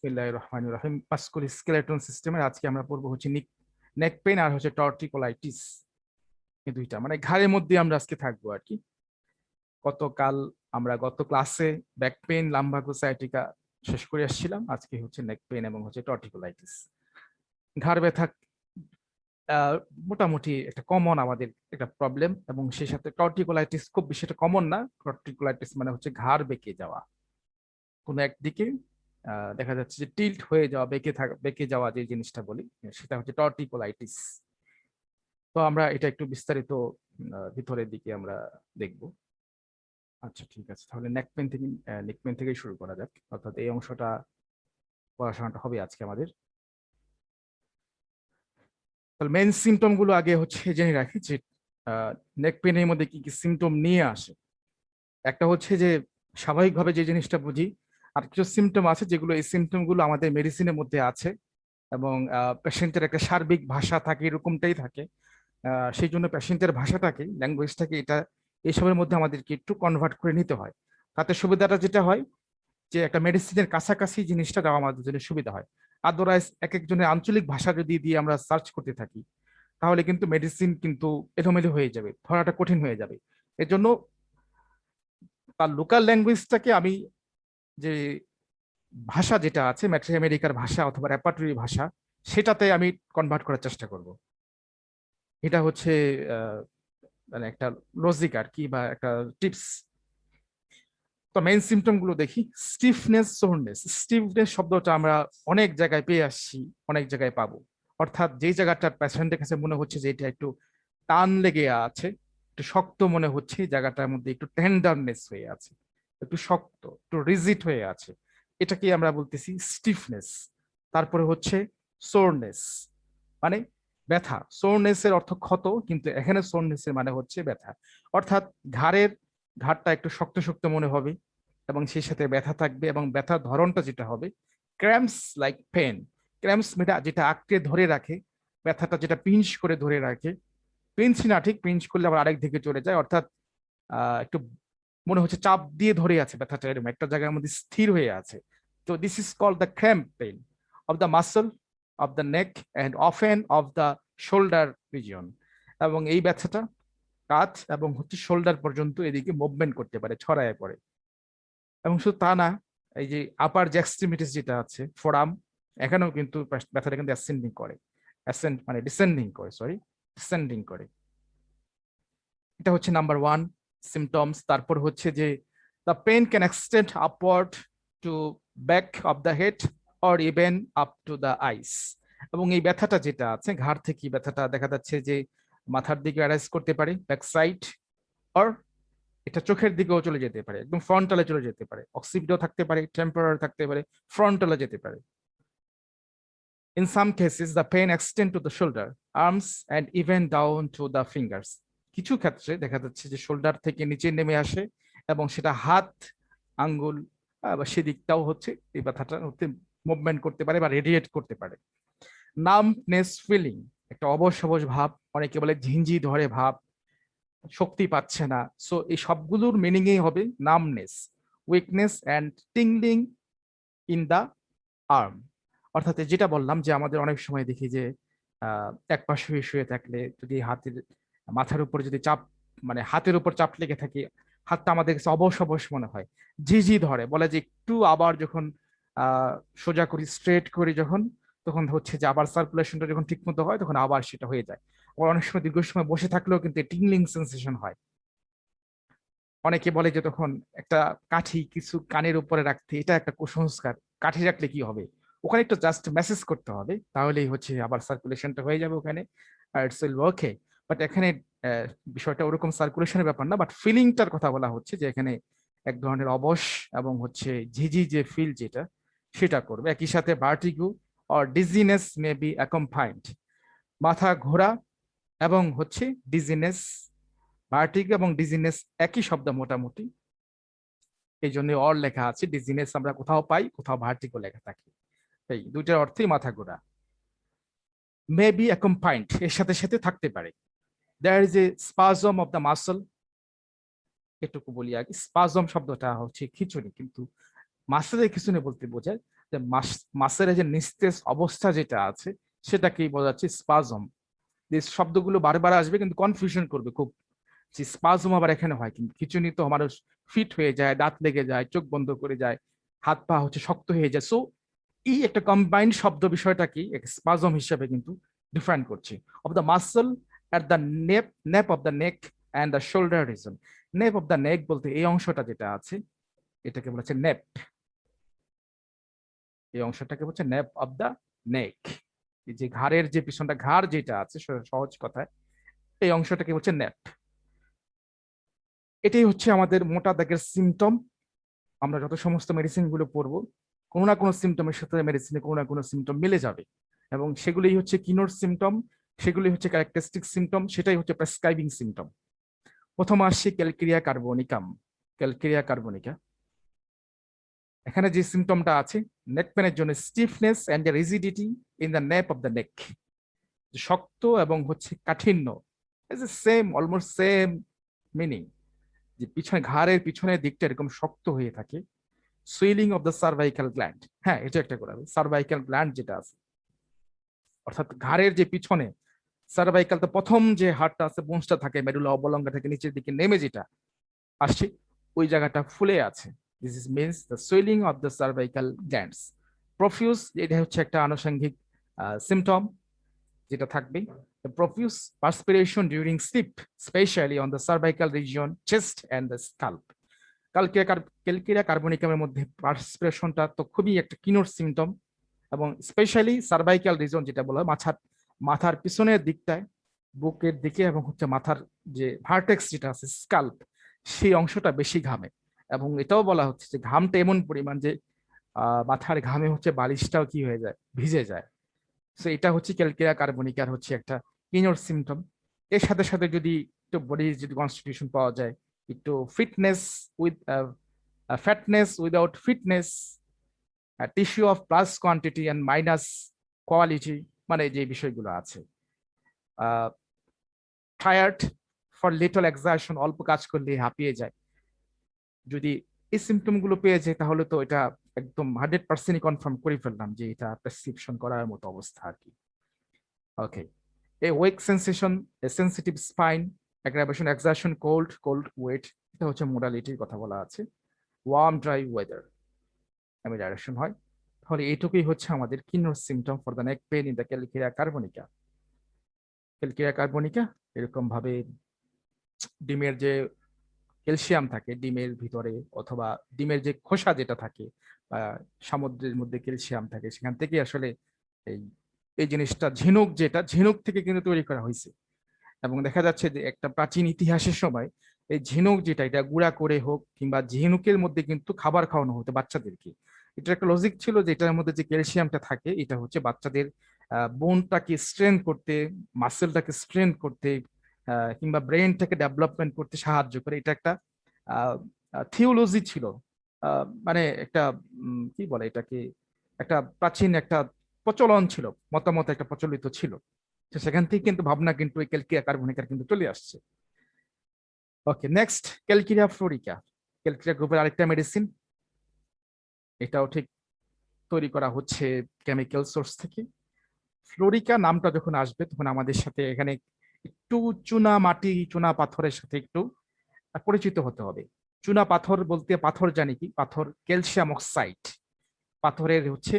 বিসমিল্লাহির রহমানির রহিম। মাস্কুলোস্কেলেটন সিস্টেমের আজকে আমরা পড়বো হচ্ছে নেক পেইন আর হচ্ছে টর্টিকোলাইটিস। এই দুইটা মানে ঘাড়ের মধ্যে আমরা আজকে থাকবো আর কি। গত ক্লাসে ব্যাক পেইন, লাম্বার সায়াটিকা শেষ করে আসছিলাম। আজকে হচ্ছে নেক পেইন এবং হচ্ছে টর্টিকোলাইটিস। ঘাড় ব্যথা মোটামুটি একটা কমন আমাদের একটা প্রবলেম, এবং সেই সাথে টর্টিকোলাইটিস খুব বেশি একটা কমন না। টর্টিকোলাইটিস মানে হচ্ছে ঘাড় বেঁকে যাওয়া, কোনো একদিকে দেখা যাচ্ছে যে টিল্ট হয়ে যাওয়া, বেঁকে যাওয়া যে জিনিসটা বলি সেটা হচ্ছে টর্টিকোলাইটিস। তো আমরা এটা একটু বিস্তারিত ভিতরের দিকে আমরা দেখব। আচ্ছা ঠিক আছে, তাহলে নেক পেন থেকেই শুরু করা যাক, অর্থাৎ এই অংশটা পড়াশোনাটা হবে আজকে আমাদের। তাহলে মেইন সিমটম গুলো আগে হচ্ছে জেনে রাখি যে নেক পেনের মধ্যে কি কি সিমটম নিয়ে আসে। একটা হচ্ছে যে স্বাভাবিকভাবে যে জিনিসটা বুঝি, আর কিছু সিমটম আছে যেগুলো, এই সিমটম গুলো আমাদের মেডিসিনের মধ্যে আছে এবং পেশেন্টের একটা সার্বিক ভাষা থাকে, এরকমটাই থাকে। সেই জন্য পেশেন্টের ভাষাটাকে, ল্যাঙ্গুয়েজটাকে এইসবের মধ্যে আমাদেরকে একটু কনভার্ট করে নিতে হয়। তাতে সুবিধাটা যেটা হয় যে একটা মেডিসিনের কাছাকাছি জিনিসটা দেওয়া আমাদের জন্য সুবিধা হয়। আদারওয়াইজ এক একজনের আঞ্চলিক ভাষা যদি দিয়ে আমরা সার্চ করতে থাকি, তাহলে কিন্তু মেডিসিন কিন্তু এলোমেলো হয়ে যাবে, ধরাটা কঠিন হয়ে যাবে। এজন্য তার লোকাল ল্যাঙ্গুয়েজটাকে আমি, যে ভাষা যেটা আছে ম্যাট্রি আমেরিকার ভাষা অথবা রেপার্টরি ভাষা, সেটাতে আমি কনভার্ট করার চেষ্টা করব। এটা হচ্ছে মানে একটা লজিক আর কি, বা একটা টিপস। তো মেইন সিমটম গুলো দেখি। Stiffness, soreness. স্টিফনেস শব্দটা আমরা অনেক জায়গায় পেয়ে আসছি, অনেক জায়গায় পাবো। অর্থাৎ যেই জায়গাটার পেশেন্টের কাছে মনে হচ্ছে যে এটা একটু টান লেগে আছে, একটু শক্ত মনে হচ্ছে, জায়গাটার মধ্যে একটু টেন্ডারনেস হয়ে আছে, একটু শক্ত, একটু রিজিড হয়ে আছে, এটাকে আমরা বলতেছি স্টিফনেস। তারপরে হচ্ছে সোরনেস, মানে ব্যথা। সোরনেস এর অর্থ ক্ষত, কিন্তু এখানে সোরনেস এর মানে হচ্ছে ব্যথা। অর্থাৎ ঘাড়টা একটু শক্ত শক্ত মনে হবে এবং সেই সাথে ব্যথা থাকবে, এবং ব্যথার ধরনটা যেটা হবে ক্র্যাম্পস লাইক পেন। ক্র্যাম্পস যেটা আঁকড়ে ধরে রাখে, ব্যথাটা যেটা পিঞ্চ করে ধরে রাখে। পিঞ্চ না, ঠিক পিঞ্চ করলে আবার আরেক দিকে চলে যায়, অর্থাৎ একটু মনে হচ্ছে চাপ দিয়ে ধরে আছে ব্যথাটা, এরকম একটা জায়গার মধ্যে স্থির হয়ে আছে। তো this is called the cramp pain of the muscle of the neck and often of the shoulder region. এবং এই ব্যথাটা কাঁধ এবং হচ্ছে শোল্ডার পর্যন্ত এদিকে মুভমেন্ট করতে পারে, ছড়ায় পড়ে। এবং শুধু তা না, এই যে আপার যে এক্সট্রিমিটিস যেটা আছে, ফোরাম, এখানেও কিন্তু ব্যথাটা কিন্তু অ্যাসেন্ডিং করে, মানে ডিসেন্ডিং করে, সরি, ডিসেন্ডিং করে। এটা হচ্ছে নাম্বার ওয়ান সিমটমস। তারপর হচ্ছে যে the pain can extend upward to back of the head or even up to the eyes. এবং এই ব্যথাটা যেটা আছে ঘাড় থেকে, ব্যথাটা দেখা যাচ্ছে যে মাথার দিকে অ্যারাইজ করতে পারে, ব্যাক সাইড, অর এটা চোখের দিকেও চলে যেতে পারে, একদম ফ্রন্টালে চলে যেতে পারে, অক্সিপিডও থাকতে পারে, টেম্পোরারি থাকতে পারে, ফ্রন্টালে যেতে পারে। In some cases, the pain extend to the shoulder, arms, and even down to the fingers. কিছু ক্ষেত্রে দেখা যাচ্ছে যে শোল্ডার থেকে নিচে নেমে আসে, এবং সেটা হাত, আঙ্গুল বা সেদিকটাও হচ্ছে এই ব্যথাটা হতে মুভমেন্ট করতে পারে বা রেডিয়েট করতে পারে। নামনেস ফিলিং, একটা অবশ অবশ ভাব, অনেকে বলে ঝিঞ্জি ধরে ভাব, শক্তি পাচ্ছে না। সো এই সবগুলোর মিনিংই হবে numbness, weakness and tingling in the arm. অর্থাৎ যেটা বললাম যে আমাদের অনেক সময় দেখি যে এক পাশে শুয়ে শুয়ে থাকলে যদি মাথার উপর যদি চাপ, মানে হাতের উপর চাপ লেগে থাকে, হাতটা আমাদের কাছে অবশ অবশ মনে হয়, ঝিঝি ধরে, বলে যে একটু আবার যখন সোজা করি, স্ট্রেট করি যখন, তখন হচ্ছে যে আবার সার্কুলেশনটা যখন ঠিক মতো হয় তখন আবার সেটা হয়ে যায়। আবার অনেক সময় দীর্ঘ সময় বসে থাকলেও কিন্তু টিংলিং সেন্সেশন হয়। অনেকে বলে যে তখন একটা কাঠি কিছু কানের উপরে রাখতে, এটা একটা কুসংস্কার। কাঠি রাখলে কি হবে, ওখানে একটু জাস্ট মেসেজ করতে হবে, তাহলেই হচ্ছে আবার সার্কুলেশনটা হয়ে যাবে ওখানে, আর ইটস উইল ওকে। বাট এখানে বিষয়টা ওরকম সার্কুলেশনের ব্যাপার না, বাট ফিলিংটার কথা বলা হচ্ছে যে এখানে এক ধরনের অবশ এবং হচ্ছে ঝিঝি যে ফিল যেটা, সেটা করবে। একই সাথে vertigo or dizziness may be accompanied, মাথা ঘোরা এবং হচ্ছে ডিজিনেস। ভার্টিগো এবং ডিজিনেস একই শব্দ মোটামুটি, এই জন্য অর লেখা আছে। ডিজিনেস আমরা কোথাও পাই, কোথাও ভার্টিগো লেখা থাকে, এই দুইটার অর্থই মাথা ঘোরা। মে বি অ্যাকম্পাইন্ড, এর সাথে সাথে থাকতে পারে। There is a spasm of the muscle. এটুকু বলি আগে, স্পাজম শব্দটা হচ্ছে খিচুড়ি, কিন্তু মাসেলের কিছু নেই বলতে বোঝায় যে মাসেলের যে নিস্তেজ অবস্থা যেটা আছে সেটাকেই বোঝাচ্ছে স্পাজম। এই শব্দগুলো বারবার আসবে কিন্তু কনফিউশন করবে খুব, যে স্পাজম আবার এখানে হয় কিন্তু খিচুনি তো মানুষ ফিট হয়ে যায়, দাঁত লেগে যায়, চোখ বন্ধ করে যায়, হাত পা হচ্ছে শক্ত হয়ে যায়। সো এই একটা কম্বাইন্ড শব্দ বিষয়টা কি স্পাজম হিসেবে কিন্তু ডিফাইন করছি। Of the muscle at the nape of the neck and the shoulder region. Nape of the neck বলতে এই অংশটা যেটা আছে এটাকে বলেছে নেপ। এই অংশটাকে বলছে নেপ অফ দ্য নেক। এই যে ঘাড়ের যে পিছনটা ঘাড় যেটা আছে সহজ কথায় এই অংশটাকে বলছে নেপ। এটাই হচ্ছে আমাদের মোটা দাগের সিমটম। আমরা যত সমস্ত মেডিসিন গুলো পড়বো কোনো না কোনো সিমটমের সাথে মেডিসিনে কোনো না কোনো সিমটম মিলে যাবে এবং সেগুলোই হচ্ছে কিনোর সিমটম, সেগুলি হচ্ছে ক্যারেক্টারিস্টিক সিমটম, সেটাই হচ্ছে প্রেসক্রাইবিং সিমটম। প্রথম আসছে ক্যালকেরিয়া কার্বোনিকাম। ক্যালকেরিয়া কার্বোনিকা, এখানে যে সিমটমটা আছে নেক পেনের জন্য stiffness and rigidity in the nape of the neck, শক্ত এবং হচ্ছে কাঠিন্য, সেম অলমোস্ট সেম মিনিং, যে পিছনে ঘাড়ের পিছনের দিকটা এরকম শক্ত হয়ে থাকে। Swelling of the cervical gland, হ্যাঁ এটা একটা করে সার্ভাইকাল গ্ল্যান্ড যেটা আছে অর্থাৎ ঘাড়ের যে পিছনে সার্ভাইকাল তো প্রথম যে হাড়টা আছে বোনসটা থাকে মেডুলা অবলঙ্গা থেকে নিচের দিকে নেমে যেটা আসছে ওই জায়গাটা ফুলে আছে। This is means the swelling of the cervical glands. Profuse, এটা হচ্ছে একটা আনুষঙ্গিক সিমটম যেটা থাকবে। Profuse perspiration during sleep specially on the cervical region, chest and the scalp. Calcarea কার্বোনিকামের মধ্যে পার্সপিরেশনটা তো খুবই একটা কিনোর সিমটম এবং স্পেশালি সার্ভাইকাল রিজন যেটা বলা হয় মাথার পিছনের দিকটায় বুকের দিকে এবং হচ্ছে মাথার যে ভার্টেক্স যেটা আছে স্কাল্প সেই অংশটা বেশি ঘামে এবং এটাও বলা হচ্ছে যে ঘামটা এমন পরিমাণ যে মাথার ঘামে হচ্ছে বালিশটাও কি হয়ে যায়, ভিজে যায়। তো এটা হচ্ছে ক্যালকেরিয়া কার্বোনিকার হচ্ছে একটা কিনোর সিমটম। এর সাথে সাথে যদি একটু বডি যদি কনস্টিটিউশন পাওয়া যায়, একটু fitness with fatness without fitness, tissue of plus quantity and minus quality, মানে যে বিষয়গুলো আছে। টায়ার্ড ফর লিটল এক্সারশন, অল্প কাজ করলে হাঁপিয়ে যায়। যদি এই সিমটম গুলো পেয়ে যায় তাহলে তো এটা একদম 100% কনফার্ম করে ফেললাম যে এটা প্রেসক্রিপশন করার মতো অবস্থা আর কি। ওকে, a weak sensation, a sensitive spine, aggravation, exertion, cold weight, এটা হচ্ছে মোডালিটির কথা বলা আছে। ওয়ার্ম ড্রাই ওয়েদার, আমি ডাইরেকশন হয়। তাহলে এইটুকুই হচ্ছে আমাদের keynote symptom for the neck pain in the calcarea carbonica. Calcarea carbonica এরকম ভাবে ডিমের যে ক্যালসিয়াম থাকে ডিমের ভিতরে অথবা ডিমের যে খোসা যেটা থাকে সমুদ্রের মধ্যে ক্যালসিয়াম থাকে সেখান থেকে আসলে এই এই জিনিসটা ঝিনুক, যেটা ঝিনুক থেকে কিন্তু তৈরি করা হয়েছে এবং দেখা যাচ্ছে যে একটা প্রাচীন ইতিহাসের সময় এই ঝিনুক যেটা এটা গুঁড়া করে হোক কিংবা ঝিনুকের মধ্যে কিন্তু খাবার খাওয়ানো হতো বাচ্চাদেরকে। এটা একটা লজিক ছিল যে এটার মধ্যে যে ক্যালসিয়ামটা থাকে এটা হচ্ছে বাচ্চাদের বোনটাকে স্ট্রেন করতে, মাসেলটাকে স্ট্রেন করতে কিংবা ব্রেনটাকে ডেভেলপমেন্ট করতে সাহায্য করে। এটা একটা থিওলজি ছিল, মানে একটা কি বলে এটাকে, একটা প্রাচীন একটা প্রচলন ছিল, মতামত একটা প্রচলিত ছিল। তো সেখান থেকে কিন্তু ভাবনা কিন্তু এই ক্যালকিরিয়া কার্বনিকার কিন্তু চলে আসছে। ওকে, নেক্সট ক্যালকিরিয়া ফ্লোরিকা। ক্যালকিরিয়া গ্রুপের আরেকটা মেডিসিন, এটাও ঠিক তৈরি করা হচ্ছে কেমিক্যাল সোর্স থেকে। ফ্লোরিকা নামটা যখন আসবে তখন আমাদের সাথে এখানে একটু চুনা মাটি, চুনা পাথরের সাথে একটু পরিচিত হতে হবে। চুনা পাথর বলতে পাথর জানি কি, পাথর ক্যালসিয়াম অক্সাইড, পাথরের হচ্ছে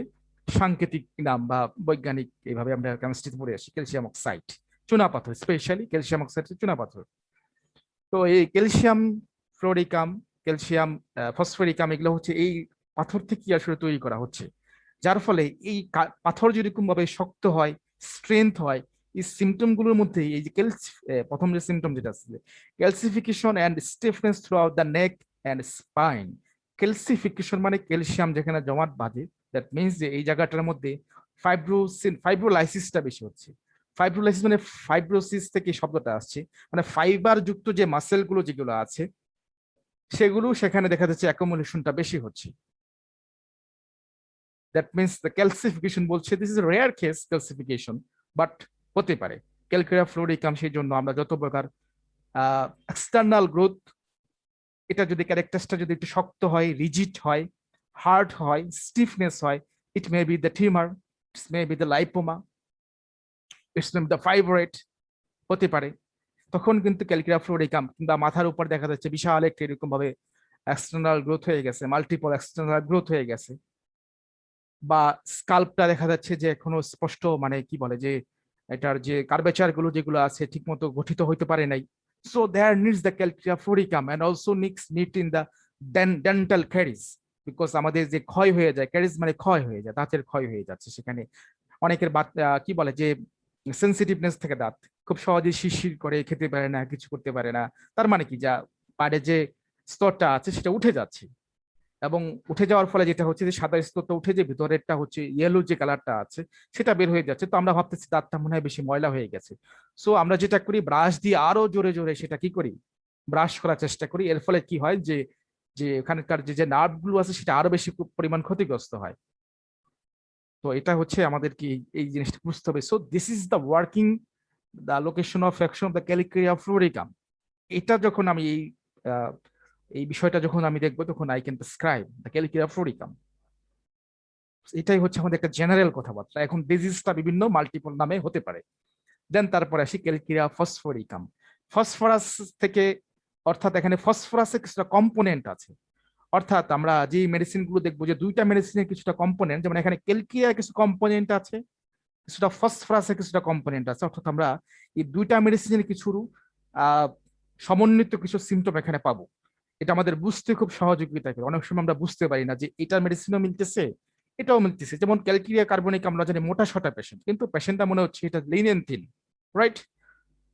সাংকেতিক নাম বা বৈজ্ঞানিক এইভাবে আমরা কেমিস্ট্রিতে পড়ে আসি ক্যালসিয়াম অক্সাইড, চুনা পাথর, স্পেশালি ক্যালসিয়াম অক্সাইড চুনা পাথর। তো এই ক্যালসিয়াম ফ্লোরিকাম, ক্যালসিয়াম ফসফরিকাম এগুলো হচ্ছে এই পাথর থেকে আসলে তৈরি করা হচ্ছে, যার ফলে এই পাথর যেরকম ভাবে শক্ত হয়, স্ট্রেংথ হয়, এই সিমটম গুলোর মধ্যে এই যে প্রথম যে সিমটম যেটা আছে calcification and stiffness through out the neck and spine. Calcification মানে ক্যালসিয়াম যেখানে জমাট বাঁধে, দ্যাট মিনস যে এই জায়গাটার মধ্যে ফাইব্রোলাইসিসটা বেশি হচ্ছে। ফাইব্রোলাইসিস মানে ফাইব্রোসিস থেকে শব্দটা আসছে, মানে ফাইবার যুক্ত যে মাসেল গুলো যেগুলো আছে সেগুলো সেখানে দেখা যাচ্ছে অ্যাকোমোডেশনটা বেশি হচ্ছে। দ্যাট মিনস দ্য ক্যালসিফিকেশন বলছে this is rare case calcification, but হতে পারে। ক্যালকেরিয়া ফ্লোরিকাম সেই জন্য আমরা যত প্রকার এক্সটার্নাল গ্রোথ, এটা যদি ক্যারেক্টারটা যদি একটু শক্ত হয়, রিজিড হয়, হার্ড হয়, স্টিফনেস হয়, it may be the tumour, it's may be the lipoma, it's may be the fibroid, হতে পারে। তখন কিন্তু ক্যালকিউলা ফ্লোরিকাম কিংবা মাথার উপর দেখা যাচ্ছে বিশাল একটা এরকম ভাবে এক্সটার্নাল গ্রোথ হয়ে গেছে, মাল্টিপল এক্সটার্নাল গ্রোথ হয়ে গেছে, বা স্কাল্পটা দেখা যাচ্ছে যে এখনো স্পষ্ট মানে কি বলে যে এটার যে কার্ভেচার গুলো যেগুলো আছে ঠিক মতো গঠিত হইতে পারে নাই। So there needs the calcarea fluoricum and also need in the dental caries, because আমাদের যে ক্ষয় হয়ে যায়, ক্যারিজ মানে ক্ষয় হয়ে যায়, দাঁতের ক্ষয় হয়ে যাচ্ছে, সেখানে অনেকের কি বলে যে সেন্সিটিভনেস থেকে দাঁত খুব সহজে শিরশির করে, খেতে পারে না, কিছু করতে পারে না। তার মানে কি, যা পাড়ে যে স্তরটা আছে সেটা উঠে যাচ্ছে, এবং উঠে যাওয়ার ফলে যেটা হচ্ছে যে সাদা স্তরটা উঠে যে ভিতরেরটা হচ্ছে ইয়েলো যে কালারটা আছে সেটা বের হয়ে যাচ্ছে। তো আমরা ভাবতেছি দাঁতটা মনে হয় বেশি ময়লা হয়ে গেছে। সো আমরা যেটা করি, ব্রাশ দিয়ে আরো জোরে জোরে সেটা কি করি, ব্রাশ করার চেষ্টা করি। এর ফলে কি হয় যে যে এখানকার যে নার্ভ গুলো আছে সেটা আরো বেশি পরিমাণ ক্ষতিগ্রস্ত হয়। তো এটা হচ্ছে আমাদের কি এই জিনিসটা বুঝতে হবে। So this is the working, the location of action of the calcarea fluoricum. এটা যখন আমি এই বিষয়টা যখন আমি দেখবো, তখন I can prescribe the calcarea fluoricum. এটাই হচ্ছে আমাদের একটা জেনারেল কথাবার্তা। এখন ডিজিজটা বিভিন্ন মাল্টিপল নামে হতে পারে। দেন তারপরে আসি ক্যালকিরিয়া ফসফরিকাম। ফসফরাস থেকে, অর্থাৎ এখানে ফসফরাসের কিছুটা কম্পোনেন্ট আছে। অর্থাৎ আমরা যে মেডিসিন গুলো দেখবো যে দুইটা মেডিসিনের কিছুটা কম্পোনেন্ট, যেমন এখানে ক্যালকিরিয়া কিছু কম্পোনেন্ট আছে, কিছুটা ফসফরাসের কিছুটা কম্পোনেন্ট আছে। অর্থাৎ আমরা এই দুইটা মেডিসিনের কিছু আহ সমন্বিত কিছু সিমটম এখানে পাবো। এটা আমাদের বুঝতে খুব সহযোগিতা করে। অনেক সময় আমরা বুঝতে পারি না যে এটা মেডিসিনও মিলতেছে, এটাও মিলতেছে। যেমন ক্যালকিরিয়া কার্বনিক আমরা জানি মোটা সোটা পেশেন্ট, কিন্তু পেশেন্টটা মনে হচ্ছে এটা lean and thin, right?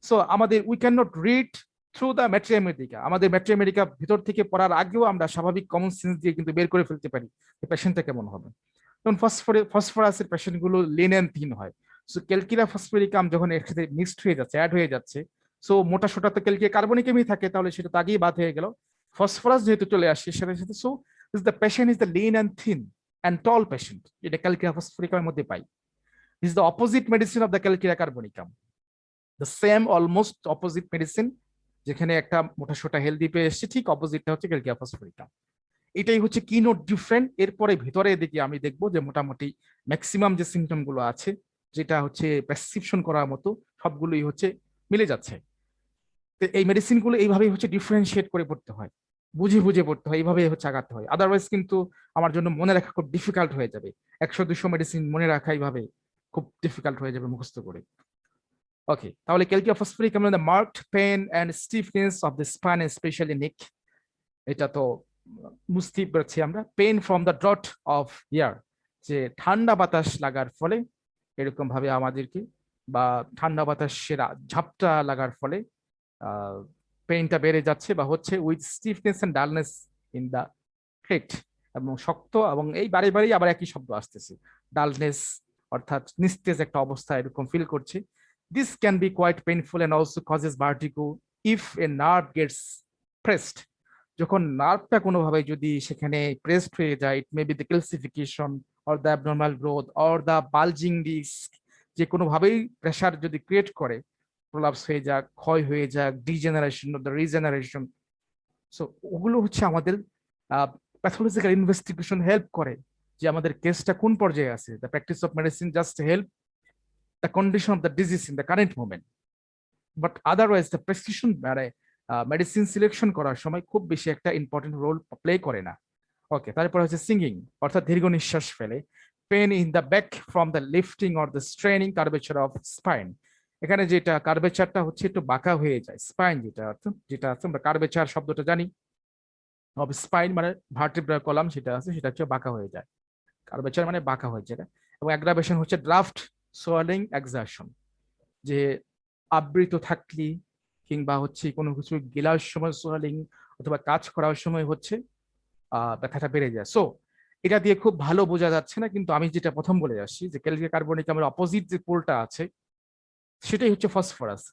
So আমাদের we can not read through the materia, আমাদের ম্যাট্রিয়া ভিতর থেকে পড়ার আগেও আমরা স্বাভাবিক কমন সেন্স দিয়ে কিন্তু বের করে ফেলতে পারি পেশেন্টটা কেমন হবে। যেমন ফসফরাসের পেশেন্ট গুলো লিন এন্ড থিন হয়। সো ক্যালকিরিয়া ফসফরিকাম যখন একসাথে মিক্সড হয়ে যাচ্ছে, অ্যাড হয়ে যাচ্ছে, সো মোটা সোটা তো ক্যালকিরিয়া কার্বনিকেমই থাকে, তাহলে সেটা তো আগেই বাদ হয়ে গেল। ফসফরাস যেহেতু চলে আসছে সাথে সাথে, so the patient is the lean and thin and tall patient, যেটা ক্যালকিরিয়া ফসফরিকামের মধ্যে পাই। Is the opposite medicine of the calcarea carbonicum, the same almost opposite medicine. যেখানে একটা মোটা সোটা হেলদি পেয়ে এসছে, ঠিক অপোজিটটা হচ্ছে ক্যালকিরিয়া ফসফরিকাম। এটাই হচ্ছে কি নোট ডিফারেন্ট। এরপরে ভিতরে দিকে আমি দেখবো যে মোটামুটি ম্যাক্সিমাম যে সিমটম গুলো আছে, যেটা হচ্ছে প্রেসক্রিপশন করার মতো, সবগুলোই হচ্ছে মিলে যাচ্ছে। এই মেডিসিন গুলো এইভাবেই হচ্ছে ডিফারেন্সিয়েট করে পড়তে হয়, বুঝে বুঝে পড়তে হয়, এইভাবে হচ্ছে আগাতে হয়। আদারওয়াইজ কিন্তু আমার জন্য মনে রাখা খুব ডিফিকাল্ট হয়ে যাবে। 100-200 মেডিসিন মনে রাখা এইভাবে খুব ডিফিকাল্ট হয়ে যাবে মুখস্থ করে। ওকে, তাহলে calcarea phosphoricum the marked pain and stiffness of the spine specially neck, এটা তো বুঝতেই পারছি আমরা। Pain from the draught of air, যে ঠান্ডা বাতাস লাগার ফলে এরকম ভাবে আমাদেরকে, বা ঠান্ডা বাতাসের ঝাপটা লাগার ফলে পেইনটা বেড়ে যাচ্ছে বা হচ্ছে, with stiffness and dullness in the head, এবং শক্ত, এবং এই বারে বারেই আবার একই শব্দ আসতেছে, ডালনেস, অর্থাৎ নিস্তেজ একটা অবস্থা এরকম ফিল করছি। This can be quite painful and also causes vertigo if a nerve gets pressed. যখন নার্ভটা কোনোভাবে যদি সেখানে প্রেসড হয়ে যায়, it may be the calcification or the abnormal growth or the bulging disc, যে কোনোভাবেই প্রেশার যদি ক্রিয়েট করে, প্রলাপস হয়ে যাক, ক্ষয় হয়ে যাক, degeneration of the regeneration. So ওগুলো হচ্ছে আমাদের প্যাথোলজিক্যাল ইনভেস্টিগেশন হেল্প করে যে আমাদের কেসটা কোন পর্যায়ে আছে। The practice of medicine just help the condition of the disease in the current moment, but otherwise the prescription মানে মেডিসিন সিলেকশন করার সময় খুব বেশি একটা ইম্পর্টেন্ট রোল প্লে করে না। ওকে, তারপর হচ্ছে সিঙ্গিং, অর্থাৎ দীর্ঘ নিঃশ্বাস ফেলে। Pain in the back from the lifting or the straining curvature of spine, এখানে যেটা কার্ভেচারটা হচ্ছে একটু বাঁকা হয়ে যায়, স্পাইন যেটা অর্থাৎ যেটা আছে, আমরা কার্ভেচার শব্দটা জানি, অফ স্পাইন মানে ভার্টিব্রাল কলাম সেটা আছে, সেটা হচ্ছে বাঁকা হয়ে যায়, কার্ভেচার মানে বাঁকা হয়ে যায়। এবং অ্যাগ্রাভেশন হচ্ছে ড্রাফট সোয়ালিং এক্সারশন, যে আবৃত থাকলি কিংবা হচ্ছে কোনো কিছু গেলার সময় সোয়ালিং, অথবা কাজ করার সময় হচ্ছে ব্যথাটা বেড়ে যায়। সো এটা দিয়ে খুব ভালো বোঝা যাচ্ছে না, কিন্তু আমি যেটা প্রথম বলে আসছি যে ক্যালকিরিয়া কার্বনিকামের অপোজিট যে পোলটা আছে সেটাই হচ্ছে ফসফরাস।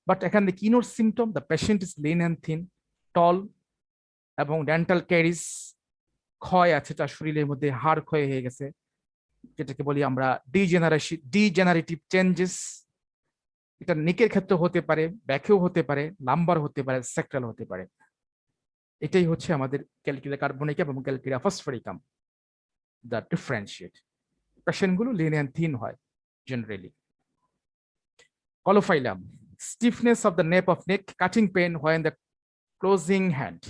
বাট এখানে keynote symptom, the patient is lean and thin, tall, এবং ডেন্টাল ক্যারিজ, ক্ষয় আছে তার শরীরের মধ্যে, হাড় ক্ষয় হয়ে গেছে, যেটাকে বলি আমরা ডিজেনারেটিভ চেঞ্জেস। এটা নিকের ক্ষেত্রে হতে পারে, ব্যাকেও হতে পারে, লাম্বার হতে পারে, সেক্রাল হতে পারে। এটাই হচ্ছে আমাদের ক্যালকিরিয়া কার্বনিকাম এবং ক্যালকিরিয়া ফসফরিকাম। The differentiate. পেশেন্টগুলো লিন অ্যান্ড থিন হয় generally. Caulophyllum, stiffness of the nape of neck, cutting pain when the closing hand.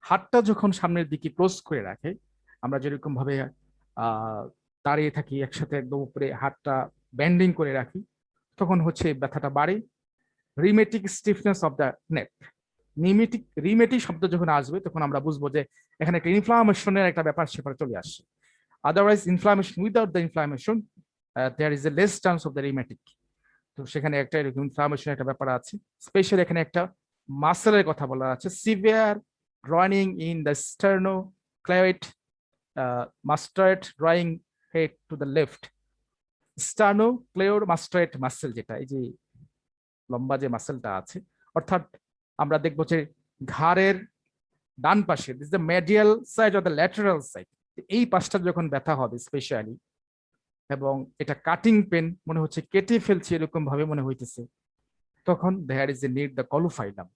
হাতটা যখন সামনের দিকে ক্লোজ করে রাখে, আমরা যেরকম ভাবে দাঁড়িয়ে থাকি একসাথে একদম উপরে হাতটা ব্যান্ডিং করে রাখি, তখন হচ্ছে ব্যথাটা বাড়ে। Rheumatic stiffness of the neck, rheumatic শব্দ যখন আসবে তখন আমরা বুঝবো যে এখানে একটা ইনফ্লামেশনের একটা ব্যাপার সেপারে চলে আসছে। Otherwise inflammation, without the inflammation there is a less chance of the rheumatic. তো সেখানে একটা এরকম ইনফ্লামেশন একটা ব্যাপার আছে। স্পেশালি এখানে একটা মাসেলের কথা বলা আছে, severe running in the sternocleido mastoid drawing head to the left. Sternocleido mastoid muscle, যেটা এই যে লম্বা যে মাসেলটা আছে, অর্থাৎ আমরা দেখবো যে ঘাড়ের ডান পাশে, this the মেডিয়াল side or the lateral side, এই পাশটা যখন ব্যথা হবে স্পেশালি, এবং এটা কাটিং পেন মনে হচ্ছে কেটে ফেলছে এরকম ভাবে মনে হইতেছে, তখন there is a need the caulophyllum.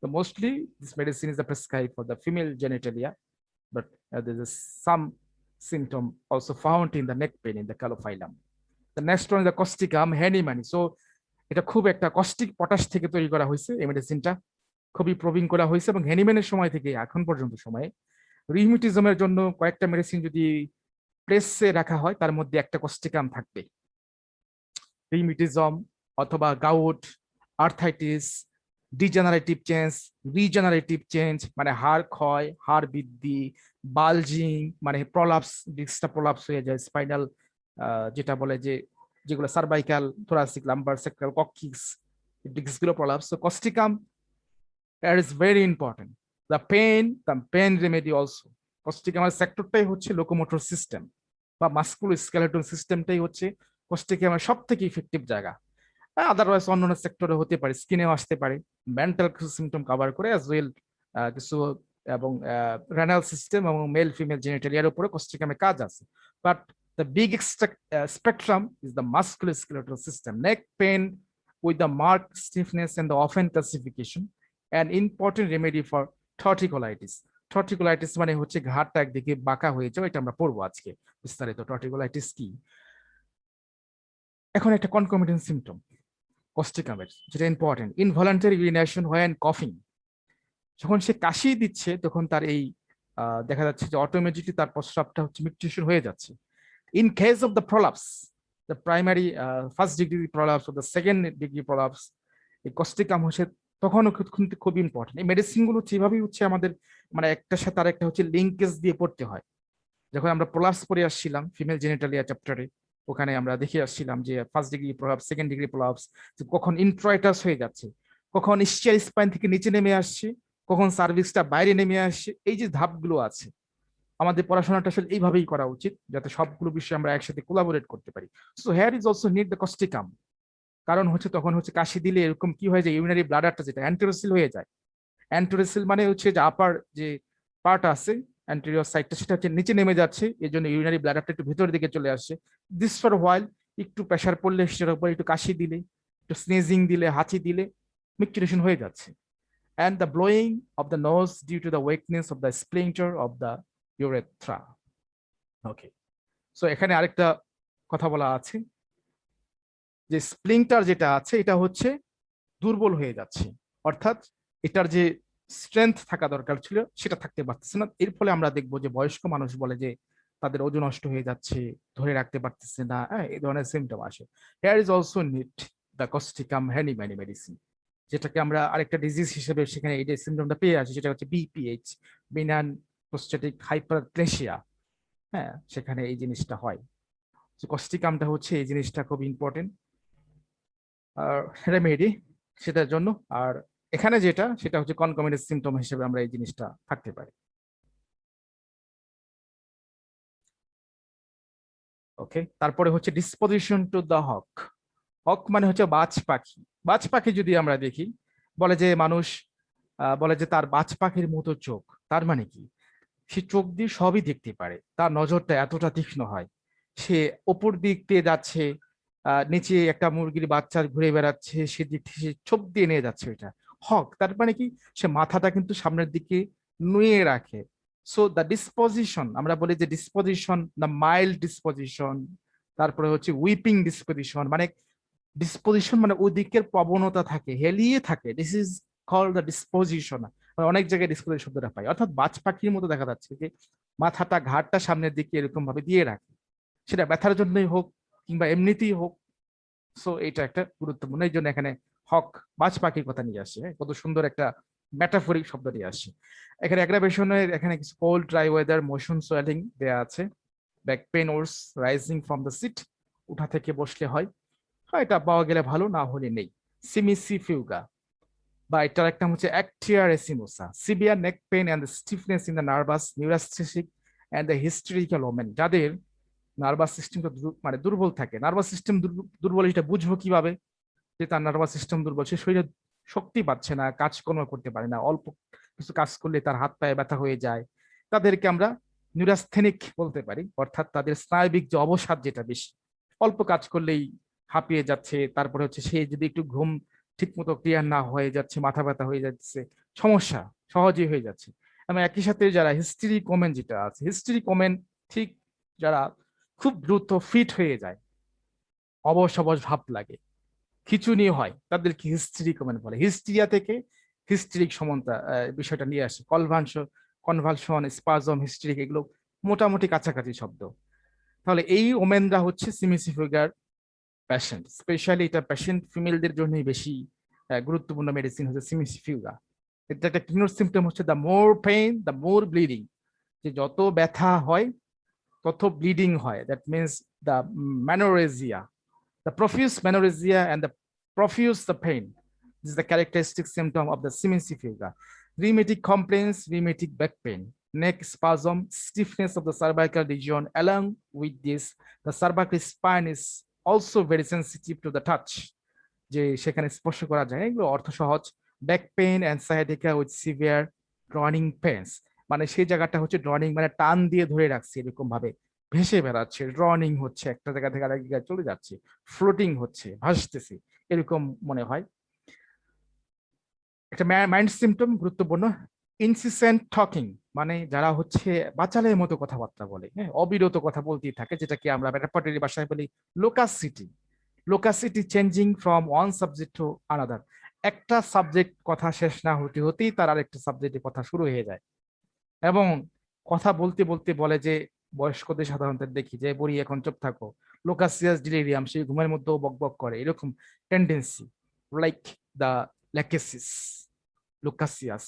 So mostly this medicine is prescribed for the female genitalia, but there is some symptom also found in the neck pain in the calophylum. The next one is the causticum hahnemanni. So এটা খুব একটা caustic potash থেকে তৈরি করা হয়েছে, এই মেডিসিনটা খুবই প্রবীণ করা হয়েছে, এবং হ্যানিম্যানের সময় থেকে এখন পর্যন্ত সময়ে রিউমেটিজমের জন্য কয়েকটা মেডিসিন যদি প্রেসে রাখা হয় তার মধ্যে একটা কস্টিকাম থাকবে। রিউমেটিজম অথবা gout, arthritis, degenerative change, regenerative change মানে হাড় ক্ষয়, হাড় বৃদ্ধি, বালজিং মানে প্রলাপস, ডিস্কটা প্রলাপস হয়ে যায়, স্পাইনাল যেটা বলে যে যেগুলো cervical, thoracic, lumbar, sacral, coccyx ডিস্কগুলো prolapse. So causticum is very important. The pain remedy also. কস্টিকামের সেক্টরটাই হচ্ছে লোকোমোটর সিস্টেম বা মাস্কুলো স্কেলেটন সিস্টেমটাই হচ্ছে কস্টিকামের সব থেকে ইফেক্টিভ জায়গা। আদারওয়াইজ অন্যান্য সেক্টরে হতে পারে, স্কিনেও আসতে পারে, মেন্টাল কিছু সিমটম কভার করে অ্যাজ ওয়েল কিছু, এবং রেনাল সিস্টেম এবং মেল ফিমেল জেনিটালিয়ার উপরে কস্টিকামে কাজ আছে। But the big spectrum is the musculoskeletal system. Neck pen with the marked stiffness and the often calcification, an important remedy for torticollitis. Torticollitis মানে হচ্ছে ঘাড়টা একদিকে বাঁকা হয়ে যাওয়া, এটা আমরা পড়বো আজকে বিস্তারিত torticollitis কি। এখন একটা কনকমিটেন্ট সিমটম কস্টিকামের যেটা ইম্পর্টেন্ট, ইনভলান্টারি ইউরিনেশন হোয়েন কফিং। যখন সে কাশি দিচ্ছে তখন তার এই দেখা যাচ্ছে যে অটোমেটিকলি তার প্রস্রাবটা হচ্ছে মিউটেশন হয়ে যাচ্ছে। In case of the prolapse, the primary first degree prolapse ও দ্য সেকেন্ড ডিগ্রি প্রলাপস, এই কস্টিকাম হচ্ছে তখনও খুব ইম্পর্টেন্ট। এই মেডিসিনগুলো যেভাবেই হচ্ছে আমাদের মানে একটার সাথে আর একটা হচ্ছে লিঙ্কেজ দিয়ে পড়তে হয়। যখন আমরা প্রলাপস পড়ে আসছিলাম ফিমেল জেনিটালিয়া চ্যাপ্টারে, ওখানে আমরা দেখে আসছিলাম যে first degree prolapse, second degree prolapse, কখন ইন্ট্রয়েটাস হয়ে যাচ্ছে, কখন ইসচিয়াল স্পাইন থেকে নিচে নেমে আসছে, কখন সার্ভিক্সটা বাইরে নেমে আসছে, এই যে ধাপগুলো আছে আমাদের পড়াশোনাটা আসলে এইভাবেই করা উচিত যাতে সবগুলো বিষয় আমরা একসাথে কোলাবোরেট করতে পারি। So here is also need the Causticum. কারণ হচ্ছে তখন হচ্ছে কাশি দিলে এরকম কি হয় যে ইউরিনারি ব্লাডারটা যেটা অ্যান্টেরোসিল হয়ে যায়। অ্যান্টেরোসিল মানে হচ্ছে যে আপার যে পার্ট আছে অ্যান্টেরিয়র সাইডটা, সেটা হচ্ছে নিচে নেমে যাচ্ছে, এই জন্য ইউরিনারি ব্লাডারটা একটু ভিতরের দিকে চলে আসছে। দিস ফর হোয়াইল একটু প্রেশার পড়লে সেটার উপর একটু কাশি দিলে, একটু স্নেজিং দিলে, হাঁচি দিলে মিকচুরেশন হয়ে যাচ্ছে। And the blowing of the nose due to the weakness of the sphincter of the urethra. Okay, so এখানে আরেকটা কথা বলা আছে যে স্প্লিংটার যেটা আছে এটা হচ্ছে দুর্বল হয়ে যাচ্ছে, অর্থাৎ এটার যে স্ট্রেংথ থাকা দরকার ছিল সেটা থাকতে পারতেছে না। এর ফলে আমরা দেখবো যে বয়স্ক মানুষ বলে যে তাদের ওজন নষ্ট হয়ে যাচ্ছে, ধরে রাখতে পারতেছে না, এই ধরনের সিমটম আসে। Here is also need the causticum Hahnemanni medicine, যেটাকে আমরা আরেকটা ডিজিজ হিসেবে সেখানে এই যে সিমটমটা পেয়ে আসি, সেটা হচ্ছে বিপিএইচ, বিনান প্রোস্টেটিক হাইপারপ্লেসিয়া। হ্যাঁ, সেখানে এই জিনিসটা হয়। কস্টিকামটা হচ্ছে এই জিনিসটা খুব ইম্পর্টেন্ট রেমেডি সেটার জন্য। আর এখানে যেটা সেটা হচ্ছে কনকমিটেন্ট সিমটম হিসেবে আমরা এই জিনিসটা থাকতে পারি। ওকে, তারপরে হচ্ছে ডিসপোজিশন টু দ্য হক। হক মানে হচ্ছে বাজ পাখি। বাজ পাখি যদি আমরা দেখি, বলে যে মানুষ বলে যে তার বাজ পাখির মতো চোখ। তার মানে কি, সে চোখ দিয়ে সবই দেখতে পারে, তার নজরটা এতটা তীক্ষ্ণ হয়। সে ওপর দিক দিয়ে যাচ্ছে, নিচে একটা মুরগির বাচ্চা ঘুরে বেড়াচ্ছে, সেদিক থেকে সে ছোপ দিয়ে নিয়ে যাচ্ছে। এটা হক। তার মানে কি, সে মাথাটা কিন্তু সামনের দিকে নুয়ে রাখে। সো দ্য ডিসপোজিশন, আমরা বলি যে ডিসপোজিশন, দ্য মাইল্ড ডিসপোজিশন, তারপরে হচ্ছে উইপিং ডিসপোজিশন, মানে ডিসপোজিশন মানে ওই দিকের প্রবণতা থাকে, হেলিয়ে থাকে, this is call the disposition. অনেক জায়গায় ডিসপোজিশন শব্দটা পাই, অর্থাৎ বাজ পাখির মতো দেখা যাচ্ছে যে মাথাটা ঘাড়টা সামনের দিকে এরকম ভাবে দিয়ে রাখে, সেটা ব্যথার জন্যই হোক কিংবা এমনিতেই হোক। সো এটা একটা গুরুত্বপূর্ণ, এই জন্য এখানে হক বাজ পাখির কথা নিয়ে আসে, কত সুন্দর একটা মেটাফরিক শব্দ নিয়ে আসে। এখানে অ্যাগ্রাভেশনের এখানে কিছু cold dry weather, motion swelling দেয়া আছে, back pain worse rising from the seat, উঠা থেকে বসলে হয়, হয় এটা পাওয়া গেলে ভালো, না হলে নেই। সিমিসিফিউগা বা এটার একটা হচ্ছে actaea racemosa, severe neck pain and stiffness in the nervous neurasthenic and the hysterical women, যাদের নার্ভাস সিস্টেমটা মানে দুর্বল থাকে। নার্ভাস সিস্টেম দুর্বল, এটা বুঝবো কিভাবে যে তার নার্ভাস সিস্টেম দুর্বল? সে শরীরে শক্তি পাচ্ছে না, কাজকর্ম করতে পারে না, অল্প কিছু কাজ করলে তার হাত পায়ে ব্যথা হয়ে যায়, তাদেরকে আমরা নিউরাস্থেনিক বলতে পারি, অর্থাৎ তাদের স্নায়বিক যে অবসাদ যেটা বেশি, অল্প কাজ করলেই হাঁপিয়ে যাচ্ছে, তারপরে হচ্ছে সে যদি একটু ঘুম ঠিক মতো ক্লিয়ার না হয়ে যাচ্ছে, মাথা ব্যথা হয়ে যাচ্ছে, সমস্যা সহজেই হয়ে যাচ্ছে। এবং একই সাথে যারা হিস্ট্রি কমেন যেটা আছে, হিস্ট্রি কমেন ঠিক যারা খুব দ্রুত ফিট হয়ে যায়, অবশ অবশ ভাব লাগে, খিচুনি হয়, তাদেরকে হিস্ট্রি কমেন বলে। হিস্ট্রিয়া থেকে হিস্ট্রিক সমানতা বিষয়টা নিয়ে আসে, কনভালশন, স্পাজম, হিস্ট্রিক, এগুলো মোটামুটি কাছাকাছি শব্দ। তাহলে এই ওমেনরা হচ্ছে সিমিসিফিগার প্যাশেন্ট, স্পেশালি এটা প্যাশেন্ট ফিমেলদের জন্যই বেশি গুরুত্বপূর্ণ মেডিসিন হচ্ছে সিমিসিফিউগা। এটা একটা ক্লিনোর সিমটম হচ্ছে the more pain the more bleeding, যে যত ব্যথা হয় তত ব্লিডিং হয়, that means the menorrhagia, the profuse menorrhagia and the profuse the pain. This is the characteristic symptom of the simicifuga. Rheumatic complaints, rheumatic back pain, neck spasm, stiffness of the cervical region. Along with this, the cervical spine is also very sensitive to the touch. যে সেখানে স্পর্শ করা যায়, এগুলো অর্থ সহজ। Back pain and sciatica with severe drowning pains, মানে সেই জায়গাটা হচ্ছে ড্রনিং মানে টান দিয়ে ধরে রাখছে, এরকম ভাবে ভেসে বেড়াচ্ছে, ড্রনিং হচ্ছে, একটা জায়গা থেকে আরেক জায়গায় চলে যাচ্ছে, ফ্লোটিং হচ্ছে, ভাসতেছে, এরকম মনে হয়। একটা মাইন্ড সিমটম গুরুত্বপূর্ণ, ইনসিসেন্ট টকিং, মানে যারা হচ্ছে বাচালের মতো কথাবার্তা বলে, হ্যাঁ, অবিরত কথা বলতেই থাকে, যেটাকে আমরা রেপার্টরি ভাষায় বলি loquacity. Loquacity changing from one subject to another, একটা সাবজেক্ট কথা শেষ না হতে হতেই তার আরেকটা সাবজেক্টে কথা শুরু হয়ে যায়। এবং কথা বলতে বলতে বলে যে, বয়স্কদের সাধারণত দেখি যে বড়ি এখন চুপ থাকো, লোকাসিয়াস ডিলিরিয়াম, সেই ঘুমের মধ্যেও বক বক করে, এরকম tendency, like the lachesis loquacious,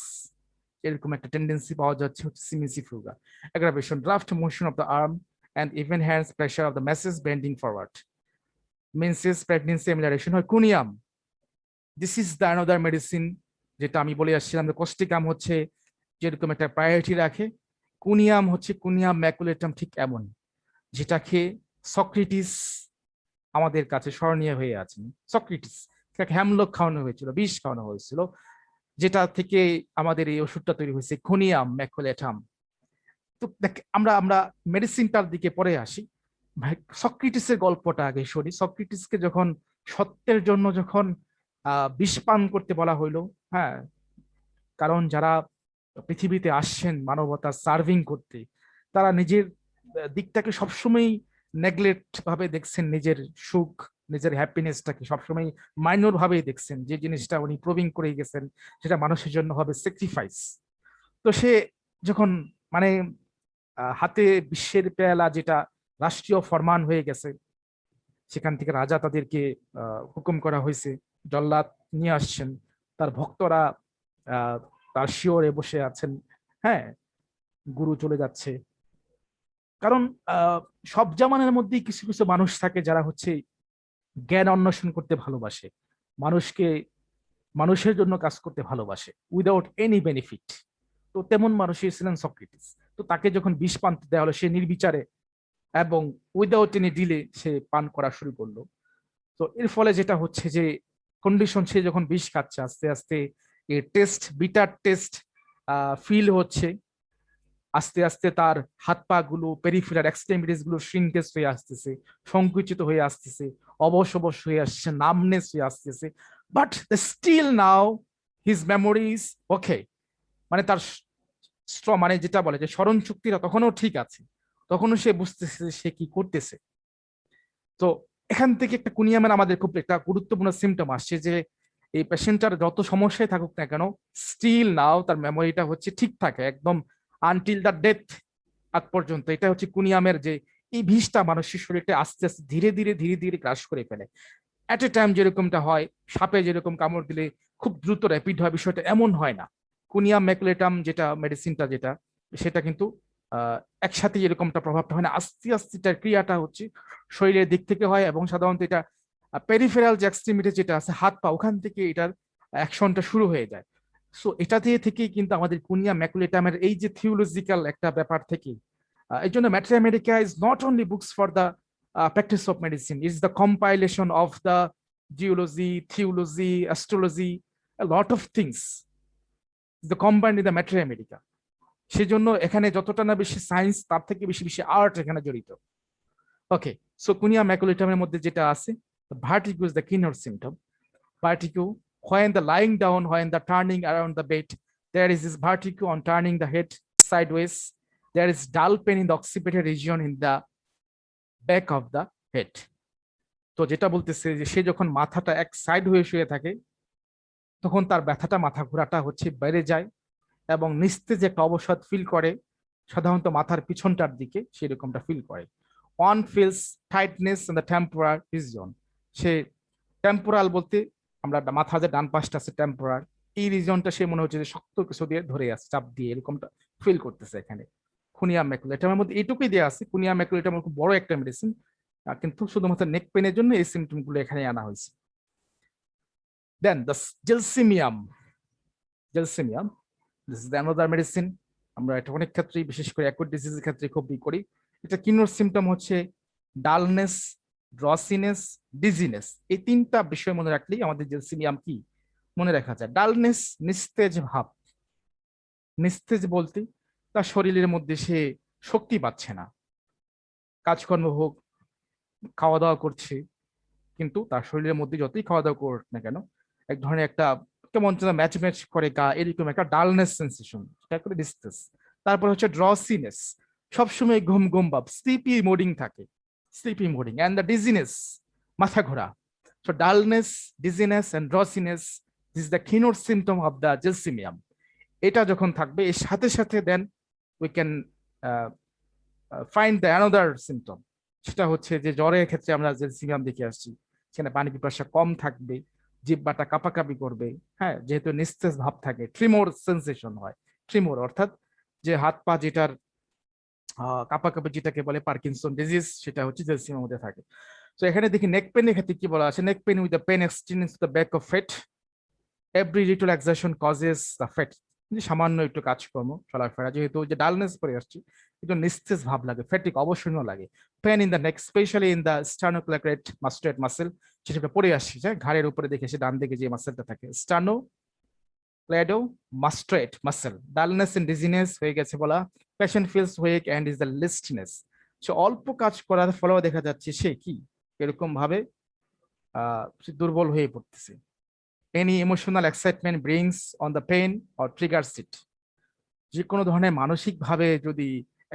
এরকম একটা টেন্ডেন্সি পাওয়া যাচ্ছে হচ্ছে cimicifuga. Aggravation, draught motion of the arm and even hands, pressure of the massage bending forward, menses pregnancy amelioration হয়। Conium, this is the another medicine, যেটা আমি বলে আসছিলাম যে কোস্টিকাম হচ্ছে যেরকম একটা প্রায়োরিটি রাখে, কুনিয়াম হচ্ছে কুনিয়াম ম্যাকুলেটাম ঠিক এমন, যেটাকে সক্রেটিস আমাদের কাছে স্মরণীয় হয়ে আছেন। সক্রেটিস তাকে হ্যামলক খাওয়ানো হয়েছিল, বিষ খাওয়ানো হয়েছিল, যেটা থেকে আমাদের এই ওষুধটা তৈরি হয়েছে কুনিয়াম ম্যাকুলেটাম। তো দেখ, আমরা আমরা মেডিসিনটার দিকে পরে আসি। সক্রেটিসের গল্পটা আগে শুনি। সক্রেটিসকে যখন সত্যের জন্য যখন বিষ পান করতে বলা হইলো, হ্যাঁ, কারণ যারা পৃথিবীতে আসছেন মানবতা সার্ভিং করতে, তারা নিজের দিকটাকে সবসময় নেগলেক্ট ভাবে দেখছেন, নিজের সুখ নিজের হ্যাপিনেসটাকে সবসময় মাইনর ভাবেই দেখছেন, যে জিনিসটা উনি প্রুভিং করে গেছেন সেটা মানুষের জন্য হবে স্যাক্রিফাইস। তো সে যখন মানে হাতে বিশ্বের পেয়ালা, যেটা রাষ্ট্রীয় ফরমান হয়ে গেছে, সেখান থেকে রাজা তাদেরকে হুকুম করা হয়েছে, জল্লাদ নিয়ে আসছেন, তার ভক্তরা তার শিওরে বসে আছেন, হ্যাঁ, গুরু চলে যাচ্ছে। কারণ সব জামানের মধ্যেই কিছু কিছু মানুষ থাকে যারা হচ্ছে জ্ঞান অন্বেষণ করতে ভালোবাসে, মানুষকে মানুষের জন্য কাজ করতে ভালোবাসে উইদাউট এনি বেনিফিট। তো তেমন মানুষই ছিলেন সক্রেটিস। তো তাকে যখন বিষ পান দেওয়া হলো, সে নির্বিচারে এবং উইদাউট এনি ডিলে সে পান করা শুরু করলো। তো এর ফলে যেটা হচ্ছে যে কন্ডিশন, সে যখন বিষ খাচ্ছে আস্তে আস্তে টেস্ট, বিটার টেস্ট ফিল হচ্ছে, আস্তে আস্তে তার হাত পা গুলো, পেরিফেরাল এক্সট্রিমিটিস গুলো শ্রিঙ্কেজ হয়ে আসতেছে, সংকুচিত হয়ে আসতেছে, অবশ অবশ হয়ে আসছে, নামনেস হয়ে আসতেছে। But still now his memories okay, মানে তার মানে যেটা বলে যে স্মরণ শক্তিটা তখনও ঠিক আছে, তখনও সে বুঝতেছে যে সে কি করতেছে। তো এখান থেকে একটা কুনিয়ামের আমাদের খুব একটা গুরুত্বপূর্ণ সিমটম আসছে যে এই পেশেন্টটার যত সমস্যায় থাকুক না কেন, স্টিল নাও তার মেমোরিটা হচ্ছে ঠিক থাকে একদম আনটিল দ্য ডেথ আগ পর্যন্ত। এটা হচ্ছে কুনিয়ামের যে এই বিষটা মানুষের শরীরটা আস্তে আস্তে ধীরে ধীরে ধীরে ধীরে গ্রাস করে ফেলে। অ্যাট এ টাইম যেরকমটা হয় সাপে যেরকম কামড় দিলে খুব দ্রুত র্যাপিড হয়, বিষয়টা এমন হয় না। কুনিয়াম ম্যাকুলেটাম যেটা মেডিসিনটা যেটা, সেটা কিন্তু একসাথে এরকমটা প্রভাবটা হয় না, আস্তে আস্তে তার ক্রিয়াটা হচ্ছে শরীরের দিক থেকে হয়, এবং সাধারণত এটা পেরিফেরাল যে এক্সট্রিমিটি যেটা আছে হাত পা, ওখান থেকে এটার অ্যাকশনটা শুরু হয়ে যায়। সো এটা দিয়ে থেকেই কিন্তু আমাদের কুনিয়া ম্যাকুলেটামের এই যে থিওলজিক্যাল একটা ব্যাপার থেকে, এই জন্য matter America is not only books for the practice of medicine. It's the compilation of the geology, theology, astrology, a lot of things. It's the combined in the matter America. সেজন্য এখানে যতটা না বেশি সায়েন্স তার থেকে বেশি বেশি art এখানে জড়িত। ওকে, সো কুনিয়া ম্যাকুলেটামের মধ্যে যেটা আছে, vertigo is the keynote symptom. Vertigo when the lying down, when the turning around the bed, there is this vertigo on turning the head sideways. There is dull pain in the occipital region in the back of the head. তো যেটা বলতেছে যে সে যখন মাথাটা এক side হয়ে শুয়ে থাকে তখন তার ব্যথাটা, মাথা ঘোরাটা হচ্ছে বেড়ে যায়, এবং নিস্তেজ একটা অবসাদ ফিল করে, সাধারণত মাথার পিছনটার দিকে সেরকমটা ফিল করে। One feels tightness in the temporal reason. Say temporal বলতে আমরা মাথা যে ডান পাশটা আছে টেম্পোরাল, এই রিজনটা সে মনে হচ্ছে যে শক্ত কিছু দিয়ে ধরে আছে, চাপ দিয়ে এরকমটা ফিল করতেছে এখানে। কুনিয়া ম্যাকুলেটামের মধ্যে এইটুকুই দেওয়া আছে। কুনিয়া ম্যাকুলেটাম খুব বড় একটা মেডিসিন, কিন্তু শুধুমাত্র নেক পেনের জন্য এই সিমটম গুলো এখানে আনা হয়েছে। Then the gelsemium. Gelsemium, this is another medicine. আমরা এটা অনেক ক্ষেত্রেই, বিশেষ করে অ্যাকুট ডিজিজের ক্ষেত্রে খুব করি। এটা কিনোর সিমটম হচ্ছে ডালনেস, ড্রসিনেস, ডিজিনেস। এই তিনটা বিষয় মনে রাখলেই আমাদের জেলসিমিয়াম কি মনে রাখা যায়। ডালনেস, নিস্তেজ ভাব। নিস্তেজ বলতে তার শরীরের মধ্যে সে শক্তি পাচ্ছে না, কাজকর্ম হোক, খাওয়া দাওয়া করছে, কিন্তু তার শরীরের মধ্যে যতই খাওয়া দাওয়া করুক না কেন এক ধরনের একটা কেমন যেন ম্যাচ ম্যাচ করে গা, এরকম একটা ডালনেস সেন্সেশন, সেটা করে ডিস্টেন্স। তারপর হচ্ছে ড্রসিনেস, সবসময় ঘুম ঘুম ভাব, স্লিপি মোডিং থাকে, sleepy mooding. And the dizziness, মাথা ঘোরা। So dullness, dizziness and drowsiness, this the keynote symptom of the gelsemium. এটা যখন থাকবে এর সাথে সাথে then we can find the another symptom. সেটা হচ্ছে যে জ্বরের ক্ষেত্রে আমরা জেলসিমিয়াম দেখে আসছি, সেখানে পানি পিপাসা কম থাকবে, জিহ্বাটা কাঁপাকাঁপি করবে, হ্যাঁ, যেহেতু নিস্তেজ ভাব থাকে, ট্রিমোর সেন্সেশন হয়। ট্রিমোর অর্থাৎ যে হাত পা যেটার কাঁপাকাঁপি যেটাকে বলে পার্কিনসন ডিজিজ, সেটা হচ্ছে জেলসিমিয়ার মধ্যে থাকে। তো এখানে দেখি নেক পেনের ক্ষেত্রে কি বলা আছে, neck pain with the pain extends to the back of head, every little exertion causes the fate. সামান্য একটু কাজকর্ম চলাফেরা, যেহেতু যে ডালনেস পরে আসছি, একটু নিস্তেজ ভাব লাগে, ফ্যাটিক অবসন্ন লাগে। Pain in the neck, specially in the sternocleido mastoid muscle, সেটা পরে আসছি, হ্যাঁ, ঘাড়ের উপরে দেখে সে ডান দিকে যে মাসেলটা থাকে, sterno cleido mastoid muscle. Dullness and dizziness হয়ে গেছে বলা। Patient feels weak and is the listlessness. সে অল্প কাজ করার ফলেও দেখা যাচ্ছে সে কি এরকম ভাবে দুর্বল হয়ে পড়তেছে। Any emotional excitement brings on the pain or triggers it. যে কোনো ধরনের মানসিক ভাবে যদি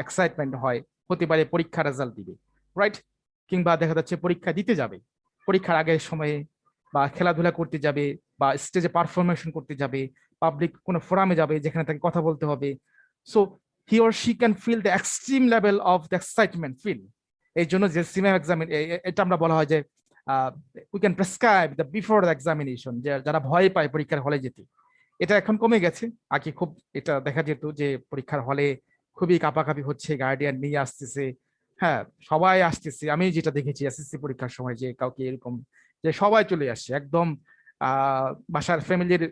এক্সাইটমেন্ট হয়, হতে পারে পরীক্ষা রেজাল্ট দিবে, রাইট, কিংবা দেখা যাচ্ছে পরীক্ষা দিতে যাবে, পরীক্ষার আগের সময়ে, বা খেলাধুলা করতে যাবে, বা স্টেজে পারফরমেশন করতে যাবে, পাবলিক কোনো ফোরামে যাবে যেখানে তাকে কথা বলতে হবে। So he or she can feel the extreme level of the excitement feel. এই জন্য যে সিমেম এক্সামিন, এটা আমরা বলা হয় যে we can prescribe the before the examination, যে যারা ভয় পায় পরীক্ষার হলে যেতে। এটা এখন কমে গেছে, আগে খুব এটা দেখা যেত যে পরীক্ষার হলে খুবই কাঁপাকাঁপি হচ্ছে, গার্ডিয়ান নিয়ে আসতেছে, হ্যাঁ, সবাই আসতেছে। আমি যেটা দেখেছি এসএসসি পরীক্ষার সময় যে কাউকে এরকম, যে সবাই চলে আসছে একদম, বাসার ফ্যামিলির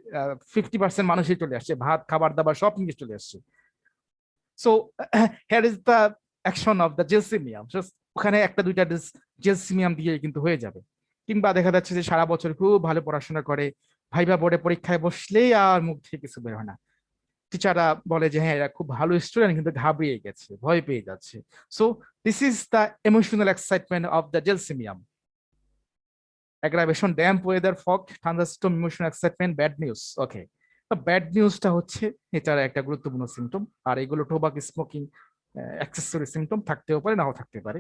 50% মানুষই চলে আসছে, ভাত খাবার দাবার সব নিয়ে চলে আসছে। So here is the action of the gelsemium. ওখানে একটা দুইটা জেলসিমিয়াম দিয়ে কিন্তু হয়ে যাবে। কিংবা দেখা যাচ্ছে যে সারা বছর খুব ভালো পড়াশোনা করে, ভাইবা বোর্ডে পরীক্ষায় বসলেই আর মুখ থেকে কিছু বের হয় না, টিচাররা বলে যে হ্যাঁ এরা খুব ভালো স্টুডেন্ট, কিন্তু ঘাবড়িয়ে গেছে, ভয় পেয়ে যাচ্ছে। So this is the emotional excitement of the gelsemium. aggravation, damp weather, fog, thunderstorm, emotional excitement, bad news. Okay, bad নিউজটা হচ্ছে এটার একটা গুরুত্বপূর্ণ সিমটম, আর এগুলো টোবাক স্মোকিং অ্যাক্সেসরি সিমটম থাকতেও পারে, নাও থাকতে পারে।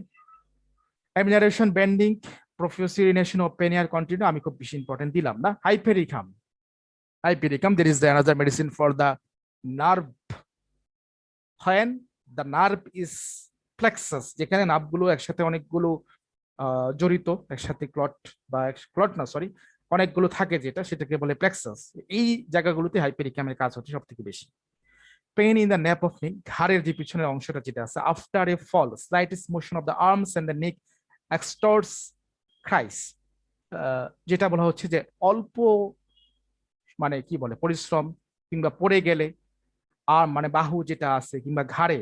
Amelioration, bending, profuse urination of পেনিয়ার কন্টিনিউ আমি খুব বেশি ইম্পর্টেন্ট দিলাম না। Hypericum, there is another medicine for the nerve when the nerve is plexus, যেখানে নার্ভগুলো একসাথে অনেকগুলো জড়িত, একসাথে ক্লট বা ক্লট না সরি অনেকগুলো থাকে, যেটা সেটাকে বলে প্লেক্সাস। এই জায়গাগুলোতে হাইপেরিকামের কাজ হচ্ছে সব থেকে বেশি। Pain in the nape of neck, ঘাড়ের যে পিছনের অংশটা যেটা আছে, after a fall slightest motion of the arms and the neck extorts cries, যেটা বলা হচ্ছে যে অল্প মানে কি বলে পরিশ্রম কিংবা পড়ে গেলে আর মানে বাহু যেটা আছে কিংবা ঘাড়ে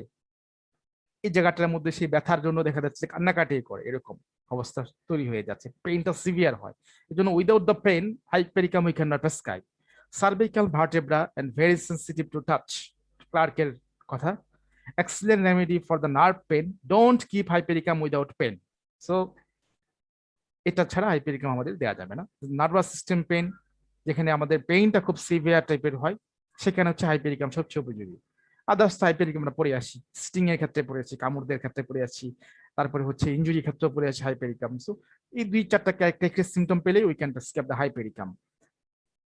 এই জায়গাটার মধ্যে সেই ব্যথার জন্য দেখা যাচ্ছে কান্নাকাটি করে, এরকম অবস্থা তৈরি হয়ে যাচ্ছে, পেইনটা সিভিয়ার হয়। এই জন্য without the pain hypericum we can not prescribe. Cervical vertebra and very sensitive to touch, ক্লার্কের কথা। Excellent remedy for the nerve pain, don't keep hypericum without pain. So এটা ছাড়া হাইপেরিকাম আমাদের দেওয়া যাবে না। নার্ভাস সিস্টেম পেন, যেখানে আমাদের পেইনটা খুব সিভিয়ার টাইপের হয়, সেখানে হচ্ছে হাইপেরিকাম সবচেয়ে উপযোগী। আদার্স হাইপেরিকাম আমরা পড়ে আসি, স্টিং এর ক্ষেত্রে পড়েছি, কামড়দের ক্ষেত্রে পড়ে আসি, তারপরে হচ্ছে ইনজুরি ক্ষেত্রে পড়ে আসি হাইপেরিকাম। সো এই 2-4টা ক্যারেক্টারিস্টিক সিম্পটম পেলে we can prescribe the hypericum.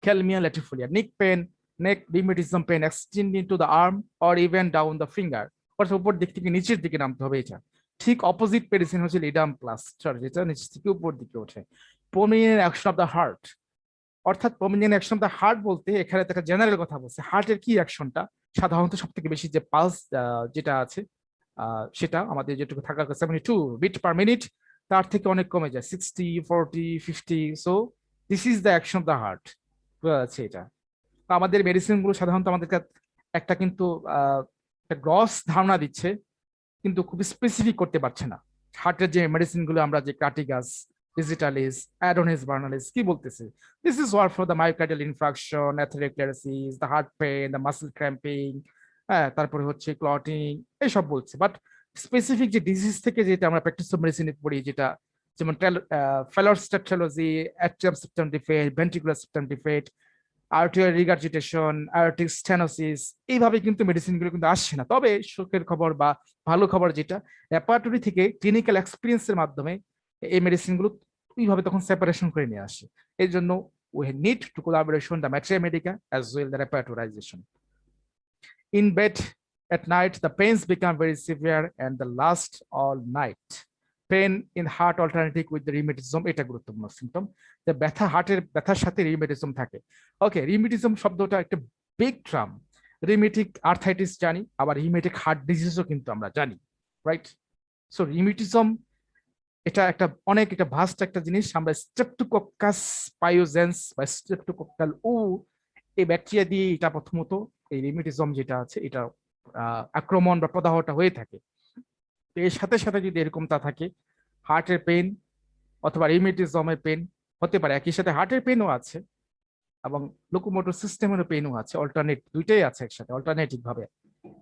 Calmia latifolia, neck pain, neck rheumatism pain extending to the arm or even down the finger, অর্থাৎ উপর দিক থেকে নিচের দিকে নামতে হবে। এটা ঠিক অপোজিট মেডিসিন হচ্ছে লিডাম প্লাস্টার, যেটা নিচ থেকে উপর দিকে ওঠে। পোমিনিয়ান অ্যাকশন অফ দ্য হার্ট, অর্থাৎ পোমিনিয়ান অ্যাকশন অফ দ্য হার্ট বলতে এখানে একটা জেনারেল কথা বলছে। হার্টের কি অ্যাকশনটা সাধারণত সব থেকে বেশি যে পালস যেটা আছে সেটা আমাদের যেটুকু থাকার 72 বিট পার মিনিট, তার থেকে অনেক কমে যায় 60, 40, 50। So this is the action of the heart. আছে এটা। আমাদের মেডিসিন গুলো সাধারণত আমাদেরকে একটা কিন্তু একটা গ্রস ধারণা দিচ্ছে, কিন্তু খুব স্পেসিফিক করতে পারছে না। হার্টের যে মেডিসিন গুলো আমরা যে ক্রাটিগাস, ডিজিটালিস, অ্যাডোনিস, বার্নালিস কি বলতেছে, this is work for the myocardial infraction, atherosclerosis, the heart pain, the muscle cramping, হ্যাঁ, তারপরে হচ্ছে ক্লটিং, এইসব বলছে। বাট স্পেসিফিক যে ডিজিজ থেকে যেটা আমরা প্র্যাকটিস অফ মেডিসিনে পড়ি, যেটা যেমন ফেলোর tetralogy, atrium septum defect, ventricular septum defect, arterial regurgitation, aortic stenosis, এইভাবে কিন্তু মেডিসিন গুলো কিন্তু আসছে না। তবে সুখের খবর বা ভালো খবর যেটা, রেপার্টরি থেকে ক্লিনিক্যাল এক্সপিরিয়েন্সের মাধ্যমে এই মেডিসিন গুলো ওইভাবে তখন সেপারেশন করে নিয়ে আসে। এর জন্য we need to collaboration the materia medica as well the repertorization. In bed at night the pains become very severe and the last all night. Pain in heart alternative with rheumatism, এটা গুরুত্বপূর্ণ symptom, যে ব্যথা হার্টের ব্যথার সাথে রিমেটিজম থাকে। ওকে, রিমেটিজম শব্দটা একটা বিগ টার্ম। রিমেটিক আর্থাইটিস জানি, আবার রিমেটিক হার্ট ডিজিজও কিন্তু আমরা জানি, রাইট? সো রিমেটিজম এটা একটা অনেক একটা ভাস্ট একটা জিনিস। আমরা স্ট্রেপ্টোকক্কাস পায়োজেন্স বা স্ট্রেপ্টোকক্কাল এই ব্যাকটেরিয়া দিয়ে এটা প্রথমত এই রিমেটিজম যেটা আছে এটা আক্রমণ বা প্রদাহটা হয়ে থাকে। এর সাথে সাথে যদি এরকমটা থাকে, হার্টের পেন অথবা রিমেটিজমের পেন হতে পারে, একই সাথে হার্টের পেনও আছে এবং লোকোমোটর সিস্টেমেরও পেনও আছে, অল্টারনেট দুইটাই আছে একসাথে, অল্টারনেটিভ ভাবে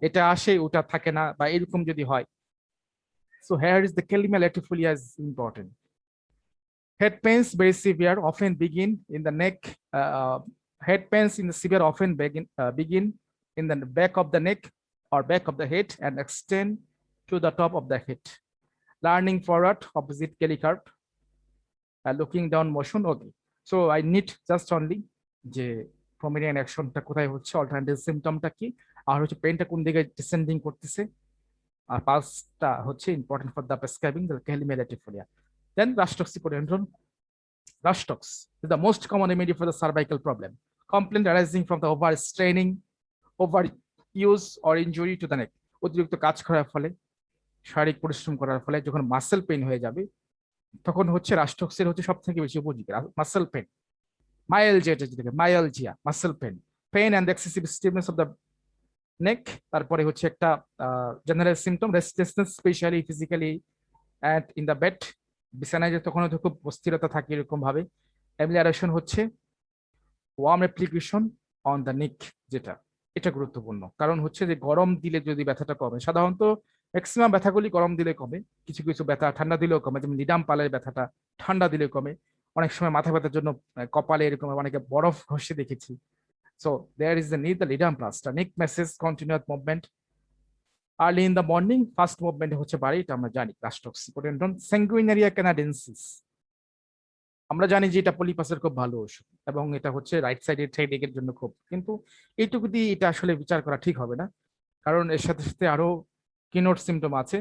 এটা আসে ওটা থাকে না, বা এরকম যদি হয়। So here is the Calmia latifolia is important. Head pains very severe often begin in the neck. Head pains in the severe often begin in the back of the neck or back of the head and extend to the top of the head. Learning forward, opposite Kelly-Curve, looking down motion. Okay, so I need just only যে প্রমিনিয়ান অ্যাকশনটা কোথায় হচ্ছে, alternative সিম্পটমটা কি, আর হচ্ছে পেনটা কোন দিকে descending করতেছে, আর পালসটা হচ্ছে important for the prescribing the Calmia latifolia. Then Rastoxicodendron. Rastox is the most common remedy for the cervical problem. Complaint arising from the overstraining, overuse or injury to the neck. অতিরিক্ত কাজ করার ফলে, শারীরিক পরিশ্রম করার ফলে যখন মাসেল পেইন হয়ে যাবে, তখন হচ্ছে রাস্টক্সের হচ্ছে সব থেকে বেশি উপযোগী muscle pain. Myalgia, muscle pain, pain and excessive stiffness of the neck. তারপরে হচ্ছে একটা general symptom restlessness, specially physically and in the bed, বিছানায় যে তখন খুব অস্থিরতা থাকে এরকম ভাবে। অ্যামিলারেশন হচ্ছে warm application on the neck, যেটা এটা গুরুত্বপূর্ণ, কারণ হচ্ছে যে গরম দিলে যদি ব্যথাটা কমে, সাধারণত ম্যাক্সিমাম ব্যথাগুলি গরম দিলে কমে, কিছু কিছু ব্যথা ঠান্ডা দিলেও কমে, যেমন নিডাম পালের ব্যথাটা ঠান্ডা দিলে কমে। অনেক সময় মাথা ব্যথার জন্য কপালে এরকম অনেকে বরফ ঘষে দেখেছি, So there is the need the Ledamplaster neck massage continuous movement early in the morning first movement হচ্ছে বাড়ি এটা আমরা জানি Gastroxypodendron sanguinaria canadensis আমরা জানি যে এটা পলিপাসের খুব ভালো ওষুধ এবং এটা হচ্ছে রাইট সাইডের হেডেকের জন্য খুব, কিন্তু এইটুকু দিয়ে এটা আসলে বিচার করা ঠিক হবে না, কারণ এর সাথে সাথে আরো কিনোট সিমটম আছে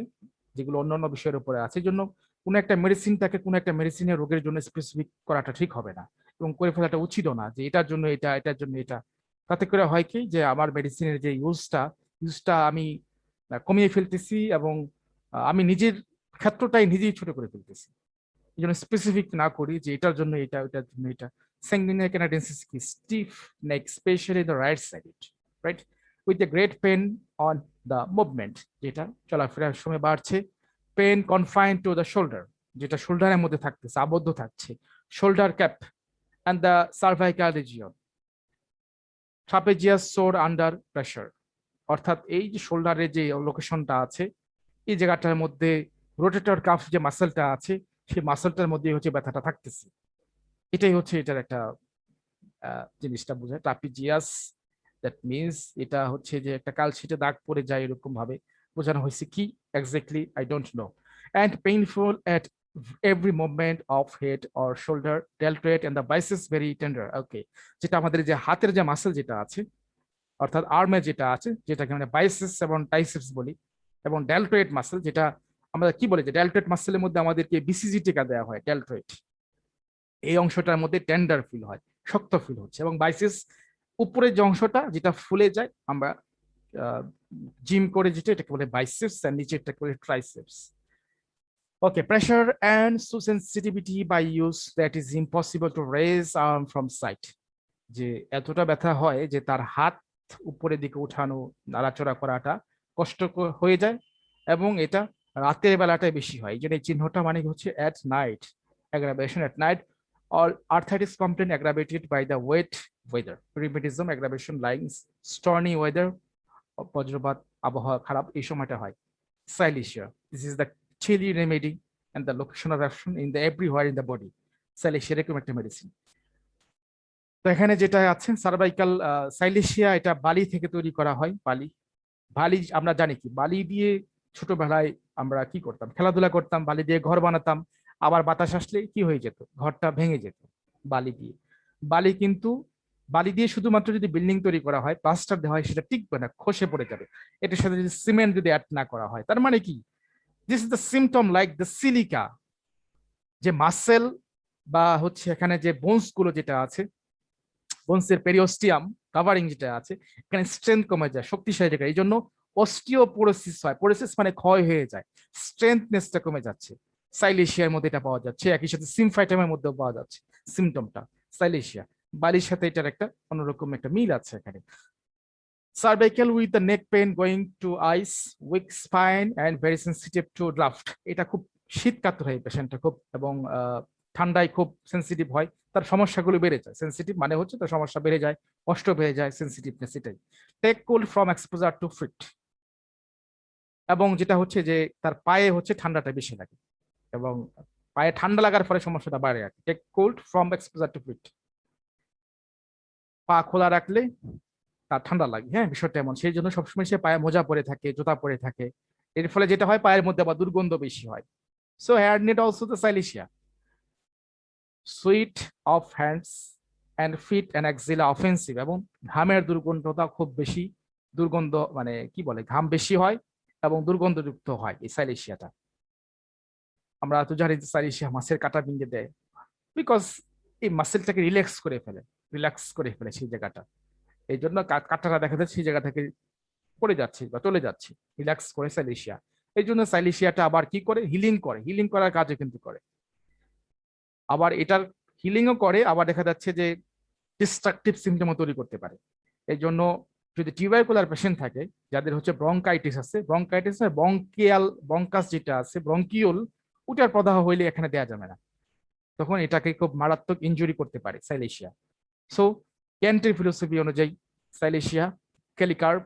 যেগুলো অন্যান্য বিষয়ের উপরে আছে। এই জন্য কোনো একটা মেডিসিনটাকে কোনো একটা মেডিসিনের রোগের জন্য স্পেসিফিক করাটা ঠিক হবে না এবং করে ফেলাটা উচিতও না যে এটার জন্য এটা, এটার জন্য এটা। তাতে করে হয় কি যে আমার মেডিসিনের যে ইউজটা আমি কমিয়ে ফেলতেছি এবং আমি নিজের ক্ষেত্রটাই নিজেই ছোট করে ফেলতেছি। এই জন্য স্পেসিফিক না করি যে এটার জন্য এটা, ওটার জন্য এটা। Sanguinary canadensis কি stiff neck especially the right side, right, with a great pain on the movement, যেটা চলাফেরার সময় বাড়ছে। Pain confined to the shoulder, যেটা শোল্ডারের মধ্যে থাকতেছে, আবদ্ধ থাকছে, shoulder cap and the cervical region, trapezius sore under pressure, অর্থাৎ এই যে শোল্ডারের যে লোকেশনটা আছে এই জায়গাটার মধ্যে রোটেটর কাফ যে মাসেলটা আছে সেই মাসেলটার মধ্যে হচ্ছে ব্যথাটা থাকতেছে। এটাই হচ্ছে এটার একটা জিনিসটা বোঝায় ট্রাপিজিয়াস, দ্যাট মিনস এটা হচ্ছে যে একটা কালশিটে দাগ পড়ে যায় এরকম ভাবে বোঝানো হয়েছে। কি exactly I don't know. And painful at every movement of head or shoulder, deltoid and the biceps very tender. ওকে, যেটা আমাদের যে হাতের যে মাসেল যেটা আছে অর্থাৎ আর্মে যেটা আছে যেটাকে আমরা বাইসেপস এবং ট্রাইসেপস বলি, এবং ডেলটয়েড মাসেল যেটা আমরা কি বলি যে ডেলটয়েড মাসেলের মধ্যে আমাদেরকে বিসিজি টিকা দেওয়া হয়, ডেলটয়েড এই অংশটার মধ্যে টেন্ডার ফিল হয়, শক্ত ফিল হচ্ছে, এবং বাইসেপস উপরের যে অংশটা যেটা ফুলে যায় আমরা জিম করে যেটা এটাকে বলে বাইসেপস আর নিচে এটাকে বলে triceps. Okay, pressure and so sensitivity by use that is impossible to raise arm from side, যে এতটা ব্যথা হয় যে তার হাত উপরের দিকে উঠানো নাড়াচড়া করাটা কষ্ট হয়ে যায় এবং এটা রাতের বেলাটাই বেশি হয়। এই জন্য এই চিহ্নটা মানে হচ্ছে at night, aggravation at night, all arthritis complaint aggravated by the wet weather, rheumatism aggravation lying stormy weather, বজ্রপাত আবহাওয়া খারাপ এই সময়টা হয়। Silicea, this is the chilly remedy and the location of action in the everywhere in the body. Silicea এরকম একটা medicine. তো এখানে যেটা আছে সার্ভাইকাল সাইলেশিয়া, এটা বালি থেকে তৈরি করা হয়। বালি আমরা জানি কি, বালি দিয়ে ছোটবেলায় আমরা কি করতাম, খেলাধুলা করতাম, বালি দিয়ে ঘর বানাতাম, আবার বাতাস আসলে কি হয়ে যেত, ঘরটা ভেঙে যেত বালি দিয়ে। বালি দিয়ে শুধুমাত্র যদি বিল্ডিং তৈরি করা হয়, প্লাস্টার দেওয়া হয়, সেটা টিকবে না, খসে পড়ে যাবে। এটার সাথে যদি সিমেন্ট যদি অ্যাড না করা হয়, তার মানে কি, this is the symptom like the silica, যে মাসেল বা হচ্ছে এখানে যে বোনস গুলো যেটা আছে, বোনসের পেরিওস্টিয়াম কাভারিং যেটা আছে, এখানে স্ট্রেংথ কমে যায়, শক্তিশালী জায়গা, এই জন্য অস্টিওপোরোসিস হয়। পোরোসিস মানে ক্ষয় হয়ে যায়, স্ট্রেংথনেসটা কমে যাচ্ছে। সাইলেশিয়ার মধ্যে এটা পাওয়া যাচ্ছে, একই সাথে সিমফাইটামের মধ্যেও পাওয়া যাচ্ছে সিমটমটা সাইলেশিয়া। বালির সাথে এটার একটা অন্যরকম একটা মিল আছে এখানে। Cervical with the neck pain going to eyes, weak spine and very sensitive to draught, এটা খুব শীত কাতর হয় পেশেন্টটা খুব, এবং ঠান্ডায় খুব সেন্সিটিভ হয়, তার সমস্যাগুলো বেড়ে যায়। সেন্সিটিভ মানে হচ্ছে তার সমস্যা বেড়ে যায়, কষ্ট বেড়ে যায়, সেন্সিটিভনেস এটাই। Take cold from exposure to feet, এবং যেটা হচ্ছে যে তার পায়ে হচ্ছে ঠান্ডাটা বেশি লাগে এবং পায়ে ঠান্ডা লাগার ফলে সমস্যাটা বাড়ে আর কি। Take cold from exposure to feet, পা খোলা রাখলে তার ঠান্ডা লাগে, হ্যাঁ বিষয়টা এমন, সেই জন্য সবসময় সে পায়ে মোজা পরে থাকে, জুতা পরে থাকে, এর ফলে যেটা হয় পায়ের মধ্যে আবার দুর্গন্ধ বেশি হয়। So here need also the silicea. Sweat of hands and feet and axilla offensive, এবং ঘামের দুর্গন্ধতা খুব বেশি, দুর্গন্ধ মানে কি বলে ঘাম বেশি হয় এবং দুর্গন্ধযুক্ত হয় এই সাইলেশিয়াটা। আমরা তো জানি যে সাইলেশিয়া মাছের কাটা ভেঙে দেয়, বিকজ এই মাসেলটাকে রিল্যাক্স করে ফেলে সেই জায়গাটা, এই জন্য কাটাটা দেখা যাচ্ছে সেই জায়গা থেকে পড়ে যাচ্ছে বা চলে যাচ্ছে, রিল্যাক্স করে সাইলেশিয়া। এই জন্য সাইলেশিয়াটা আবার কি করে, হিলিং করার কাজও কিন্তু করে। আবার এটার হিলিংও করে, আবার দেখা যাচ্ছে যে ডিস্ট্রাকটিভ সিমটমও তৈরি করতে পারে। এই জন্য যদি টিউবারকুলার পেশেন্ট থাকে, যাদের হচ্ছে ব্রঙ্কাইটিস আছে, ব্রঙ্কাস যেটা আছে ব্রঙ্কিওল, ওটার প্রদাহ হইলে এখানে দেওয়া যাবে না, তখন এটাকে খুব মারাত্মক ইনজুরি করতে পারে সাইলেশিয়া। সো ক্যান্টের ফিলোসফি অনুযায়ী সাইলেশিয়া, ক্যালিকার্প,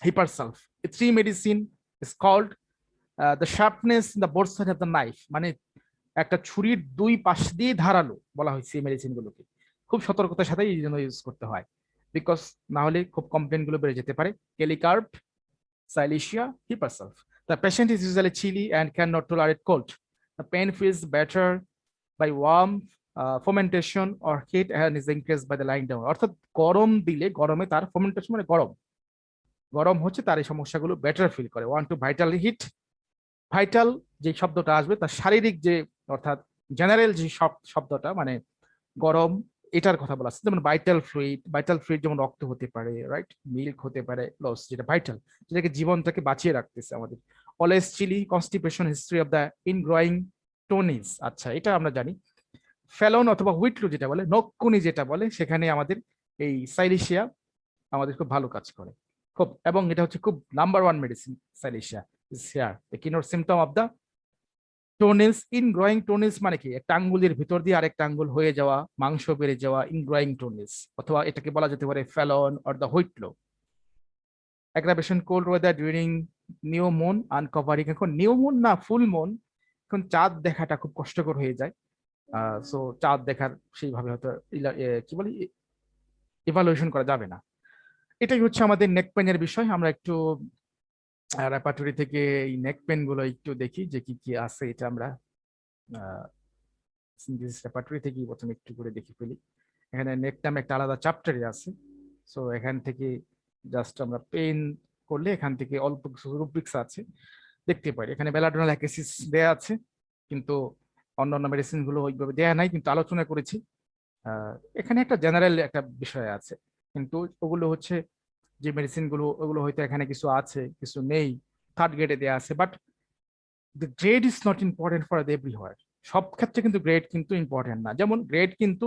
হিপারসালফ, এই three medicine is called the sharpness in the both side of the knife, মানে একটা ছুরির দুই পাশ দিয়ে ধারালো বলা হয়েছে এই মেডিসিন গুলোকে, খুব সতর্কতার সাথে এই জন্য ইউজ করতে হয়। বিকজ না হলে খুব কমপ্লেন গুলো বেড়ে যেতে পারে। কেলিকার্প, silicea, হিপারসালফ। The patient is usually chilly and cannot tolerate cold. The pain feels better by warm fermentation or heat and is increased by the lying down. অর্থাৎ গরম দিলে, গরমে তার fermentation মানে গরম, গরম হচ্ছে তার এই সমস্যাগুলো বেটার ফিল করে। One two vital heat, vital যে শব্দটা আসবে তার শারীরিক যে, অর্থাৎ জেনারেল যে শব্দটা মানে গরম, এটার কথা বলা আছে। যেমন ভাইটাল ফ্লুইড যেমন রক্ত হতে পারে, রাইট, মিল্ক হতে পারে, লস যেটা ভাইটাল, যেটাকে জীবনটাকে বাঁচিয়ে রাখতেছে আমাদের। Always chilly, constipation, history of the ingrowing toenails, আচ্ছা এটা আমরা জানি। ফ্যালন অথবা হুইটলু যেটা বলে, নকুনি যেটা বলে, সেখানে আমাদের এই সাইলিশিয়া আমাদের খুব ভালো কাজ করে খুব, এবং এটা হচ্ছে খুব number one medicine. Silicea is here the keynote symptom of the toenails. Ingrowing toenails মানে কি, একটা আঙ্গুলের ভিতর দিয়ে আরেকটা আঙ্গুল হয়ে যাওয়া, মাংস বেড়ে যাওয়া, ইনগ্রোয়িং টোনিলস, অথবা এটাকে বলা যেতে পারে felon or the whitlow. Aggravation cold weather during new moon uncovering. এখন নিউ মুন না ফুল মুন, এখন চাঁদ দেখাটা খুব কষ্টকর হয়ে যায়। সো চাঁদ দেখার সেইভাবে হয়তো কি বলি ইভালুয়েশন করা যাবে না। এটাই হচ্ছে আমাদের নেক পেনের বিষয়। আমরা একটু রেপার্টরি থেকে এই নেক পেন গুলো একটু দেখি যে কি কি আছে। এটা আমরা রেপার্টরি থেকে প্রথমে একটু করে দেখে ফেলি। এখানে নেক নামে একটা আলাদা চ্যাপ্টারই আছে। সো এখান থেকে জাস্ট আমরা পেন করলে এখান থেকে অল্প কিছু রুব্রিক্স আছে দেখতে পারি। এখানে বেলাডোনাল অ্যাকেসিস দেয়া আছে, কিন্তু অন্যান্য মেডিসিন গুলো ওইভাবে দেয়া নাই, কিন্তু আলোচনা করেছি। এখানে একটা জেনারেল একটা বিষয় আছে, কিন্তু ওগুলো হচ্ছে যে মেডিসিন গুলো, ওগুলো হয়তো এখানে কিছু আছে কিছু নেই, থার্ড গ্রেডে দেওয়া আছে। But the grade is not important for everywhere. সব ক্ষেত্রে কিন্তু গ্রেড কিন্তু ইম্পর্টেন্ট না। যেমন গ্রেড কিন্তু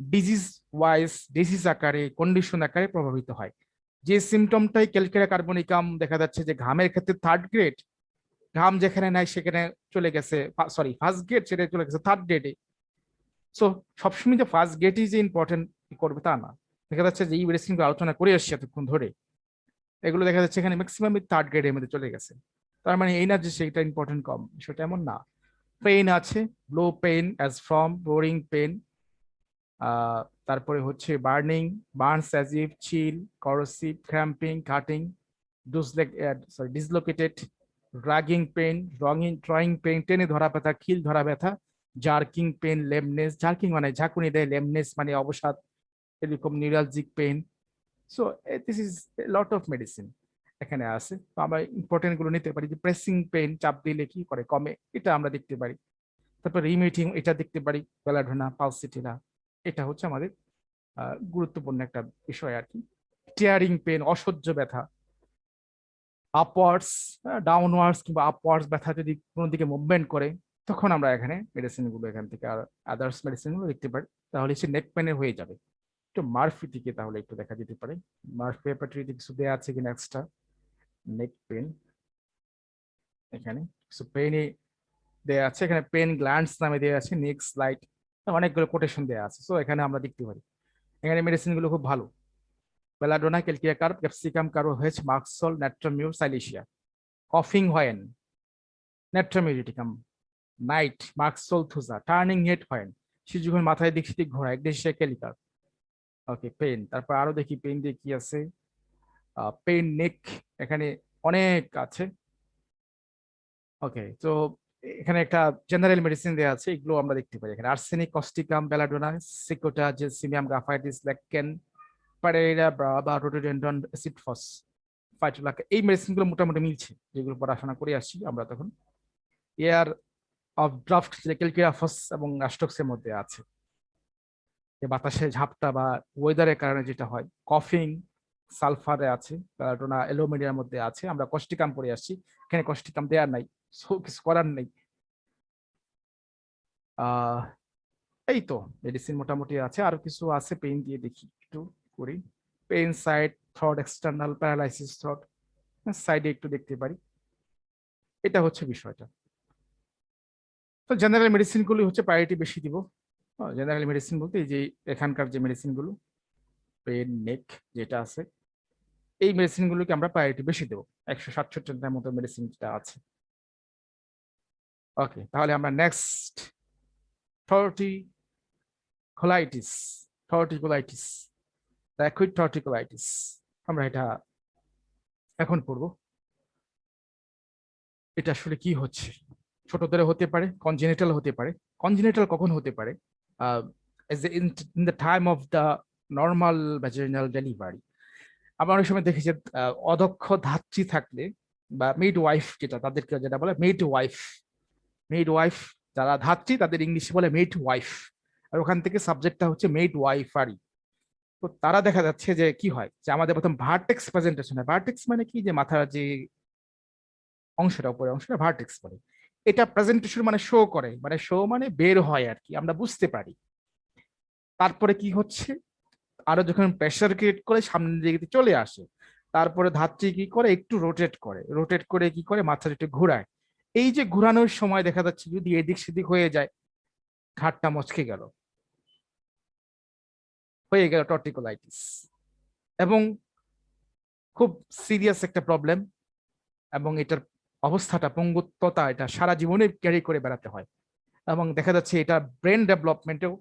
ডিজিজ ওয়াইজ, ডিজিজ আকারে, কন্ডিশন আকারে প্রভাবিত হয়। যে সিমটমটাই ক্যালকেরিয়া কার্বনিকাম দেখা যাচ্ছে যে ঘামের ক্ষেত্রে থার্ড গ্রেড, ঘাম যেখানে নাই সেখানে চলে গেছে, সরি ফার্স্ট গ্রেড, সেটা চলে গেছে থার্ড গ্রেডে। সো সবসময় যে ফার্স্ট গ্রেডই যে ইম্পর্টেন্ট করবে তা না। দেখা যাচ্ছে যে এই মেডিসিন আলোচনা করে আসছি এতক্ষণ ধরে, এগুলো দেখা যাচ্ছে এখানে ম্যাক্সিমাম থার্ড গ্রেডের মধ্যে চলে গেছে। তার মানে এই না যে সেটা ইম্পর্টেন্ট কম, সেটা এমন না। পেইন আছে, low pain as from boring pain, তারপরে হচ্ছে burning, burns as if, chill, corrosive, cramping, cutting, dislocated, dragging pain, drawing pain, টেনে ধরা ব্যথা, খিল ধরা ব্যথা, জার্কিং পেইন, লেমনেস, জার্কিং মানে ঝাঁকুনি দেয়, লেমনেস মানে অবসাদ, এরকম neuralgic pain. So this is lot of medicine এখানে আছে। তো আমরা ইম্পর্টেন্ট গুলো নিতে পারি। যে প্রেসিং পেইন, চাপ দিলে কি করে কমে, এটা আমরা দেখতে পারি। তারপর রিমিটিং, এটা দেখতে পারি, বেলাডোনা, পালসিটিলা, এটা হচ্ছে আমাদের গুরুত্বপূর্ণ একটা বিষয় আর কি। টিয়ারিং পেন, অসহ্য ব্যথা, আপওয়ার্ডস, ডাউনওয়ার্ডস কিংবা আপওয়ার্ডস ব্যথা যদি কোনো দিকে মুভমেন্ট করে, তখন আমরা এখানে মেডিসিন গুলো এখান থেকে আর আদার্স মেডিসিন গুলো দেখতে পারি। তাহলে সে নেক পেনের হয়ে যাবে। একটু মার্ফি থেকে তাহলে একটু দেখা যেতে পারে, মার্ফি হেপাটিতে কিছু দেওয়া আছে কিনা এক্সট্রা। নেক পেন, এখানে কিছু পেনই দেওয়া আছে, এখানে পেন গ্ল্যান্ডস নামে দেওয়া আছে, নেক স্লাইড, অনেকগুলো কোটেশন দেওয়া আছে। সো এখানে আমরা দেখতে পারি এখানে মেডিসিন গুলো খুব ভালো। Belladonna, ক্যালকিয়া carp, capsicum, Carbo veg, merc sol, ন্যাট্রামিউর, silicea. কফিং হয়েন, ন্যাট্রামিউরিটিকাম, night, merc sol, Thuja. Turning head হয়েন, সে যখন মাথায় দিক দিক ঘোরায়, একদেশিয়া ক্যালিকার। ওকে, পেন। তারপর আরো দেখি পেন দিয়ে কি আছে। পেন নেক, এখানে অনেক আছে। ওকে, তো এখানে একটা জেনারেল মেডিসিন দেওয়া আছে, এগুলো আমরা দেখতে পাই এখানে। আর্সেনিক, কস্টিকাম, বেলাডোনা, সিকোটা, জেসিমিয়াম, গ্রাফাইটিস, লেককেন, পারেরা বা রোডোডেন্ড্রন, অ্যাসিডফস, ফাইটোলাক। এই মেডিসিন গুলো মোটামুটি মিলছে, যেগুলো পড়াশোনা করে আসছি আমরা তখন। এয়ার অফ ড্রাফট, যেটা ক্যালকিরাফস এবং অ্যাস্টক্সের মধ্যে আছে, যে বাতাসে ঝাপটা বা ওয়েদারের কারণে যেটা হয়। কফিং, সালফারে আছে, প্যারাডোনা, অ্যালুমিনিয়ার মধ্যে আছে। আমরা কস্টিকাম পড়ে আসছি, এখানে কস্টিকাম দেওয়ার নাই, সো কিছু করার নেই। আহ এই তো মেডিসিন মোটামুটি আছে। আরো কিছু আছে, পেইন দিয়ে দেখি একটু করি। Pain side, through external, paralysis through, সাইডে একটু দেখতে পারি। এটা হচ্ছে বিষয়টা। তো জেনারেল মেডিসিন গুলি হচ্ছে প্রায়োরিটি বেশি দিব। জেনারেল মেডিসিন বলতে এই যে এখানকার যে মেডিসিন গুলো, পেন নেক যেটা আছে, এই মেডিসিন গুলোকে আমরা প্রায়োরিটি বেশি দেবো। 167টার মতো মেডিসিন যেটা আছে। ওকে, তাহলে আমরা নেক্সট, থর্টি কোলাইটিস, থর্টিকোলাইটিস। অ্যাকুইট টর্টিকোলাইটিস আমরা এটা এখন পড়বো। এটা আসলে কি হচ্ছে? ছোটদের হতে পারে, কনজেনিটাল হতে পারে। কনজেনিটাল কখন হতে পারে? In the time of the normal vaginal delivery. আমরা অনেক সময় দেখি যে অদক্ষ ধাত্রী থাকলে বা মেড ওয়াইফ, তাদেরকে যেটা বলে মেড ওয়াইফ যারা ধাত্রী তাদের ইংলিশে বলে মেড ওয়াইফ, আর ওখান থেকে সাবজেক্টটা হচ্ছে মেড ওয়াইফারি। তো তারা দেখা যাচ্ছে যে কি হয়, যে আমাদের প্রথম ভার্টেক্স প্রেজেন্টেশন হয়। ভার্টেক্স মানে কি, যে মাথার যে অংশটা, উপরে অংশটা ভার্টেক্স বলে। এটা প্রেজেন্টেশন মানে শো করে, মানে শো মানে বের হয় আর কি, আমরা বুঝতে পারি। তারপরে কি হচ্ছে, আরো যখন প্রেশার ক্রিয়েট করে সামনের দিকে চলে আসে, তারপরে ধাত্রী কি করে, একটু রোটেট করে কি করে, মাথাটা একটু ঘোরায়। এই যে ঘোরানোর সময় দেখা যাচ্ছে যদি এদিক সেদিক হয়ে যায়, ঘাটটা মচকে গেল, হয়ে গেল টর্টিকোলাইটিস। এবং খুব সিরিয়াস একটা প্রবলেম, এবং এটার অবস্থাটা, পঙ্গুত্বতা, এটা সারা জীবনে ক্যারি করে বেড়াতে হয়। এবং দেখা যাচ্ছে এটা ব্রেন ডেভেলপমেন্টেও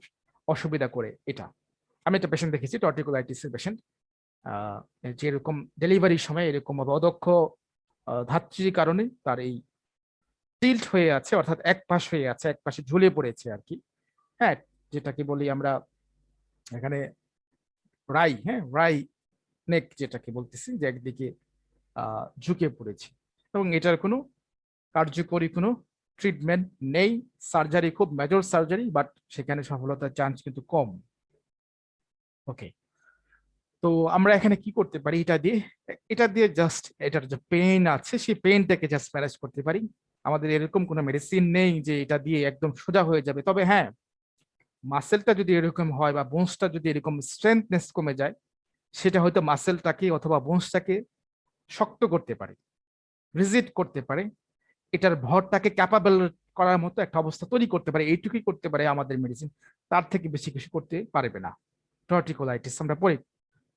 অসুবিধা করে। এটা আমি একটা পেশেন্ট দেখেছি, টর্টিকোলাইটিসের পেশেন্ট, যেরকম ডেলিভারির সময় এরকম অদক্ষ ধাত্রীর কারণে তার এই টিল্ট হয়ে আছে, অর্থাৎ এক পাশ হয়ে আছে, এক পাশে ঝুলে পড়েছে আর কি। হ্যাঁ, যেটাকে বলি আমরা এখানে রাই, হ্যাঁ রাই নেক, যেটাকে বলতেছি, যে একদিকে ঝুঁকে পড়েছে। এবং এটার কোনো কার্যকরী কোনো ট্রিটমেন্ট নেই। সার্জারি খুব মেজর সার্জারি, বাট সেখানে সফলতার চান্স কিন্তু কম। ওকে, তো আমরা এখানে কি করতে পারি? এটা দিয়ে জাস্ট এটার যে পেইন আছে সেই পেইনটাকে জাস্ট ম্যানেজ করতে পারি। আমাদের এরকম কোনো মেডিসিন নেই যে এটা দিয়ে একদম সোজা হয়ে যাবে। তবে হ্যাঁ, মাসেলটা যদি এরকম হয় বা বোনসটা যদি এরকম স্ট্রেংথনেস কমে যায়, সেটা হয়তো মাসেলটাকে অথবা বোনসটাকে শক্ত করতে পারে, রিজিড করতে পারে, এটার ভরটাকে ক্যাপাবল করার মতো একটা অবস্থা তৈরি করতে পারে। এইটুকুই করতে পারে আমাদের মেডিসিন, তার থেকে বেশি কিছু করতে পারবে না। টর্টিকোলাইটিস আমরা পড়ি,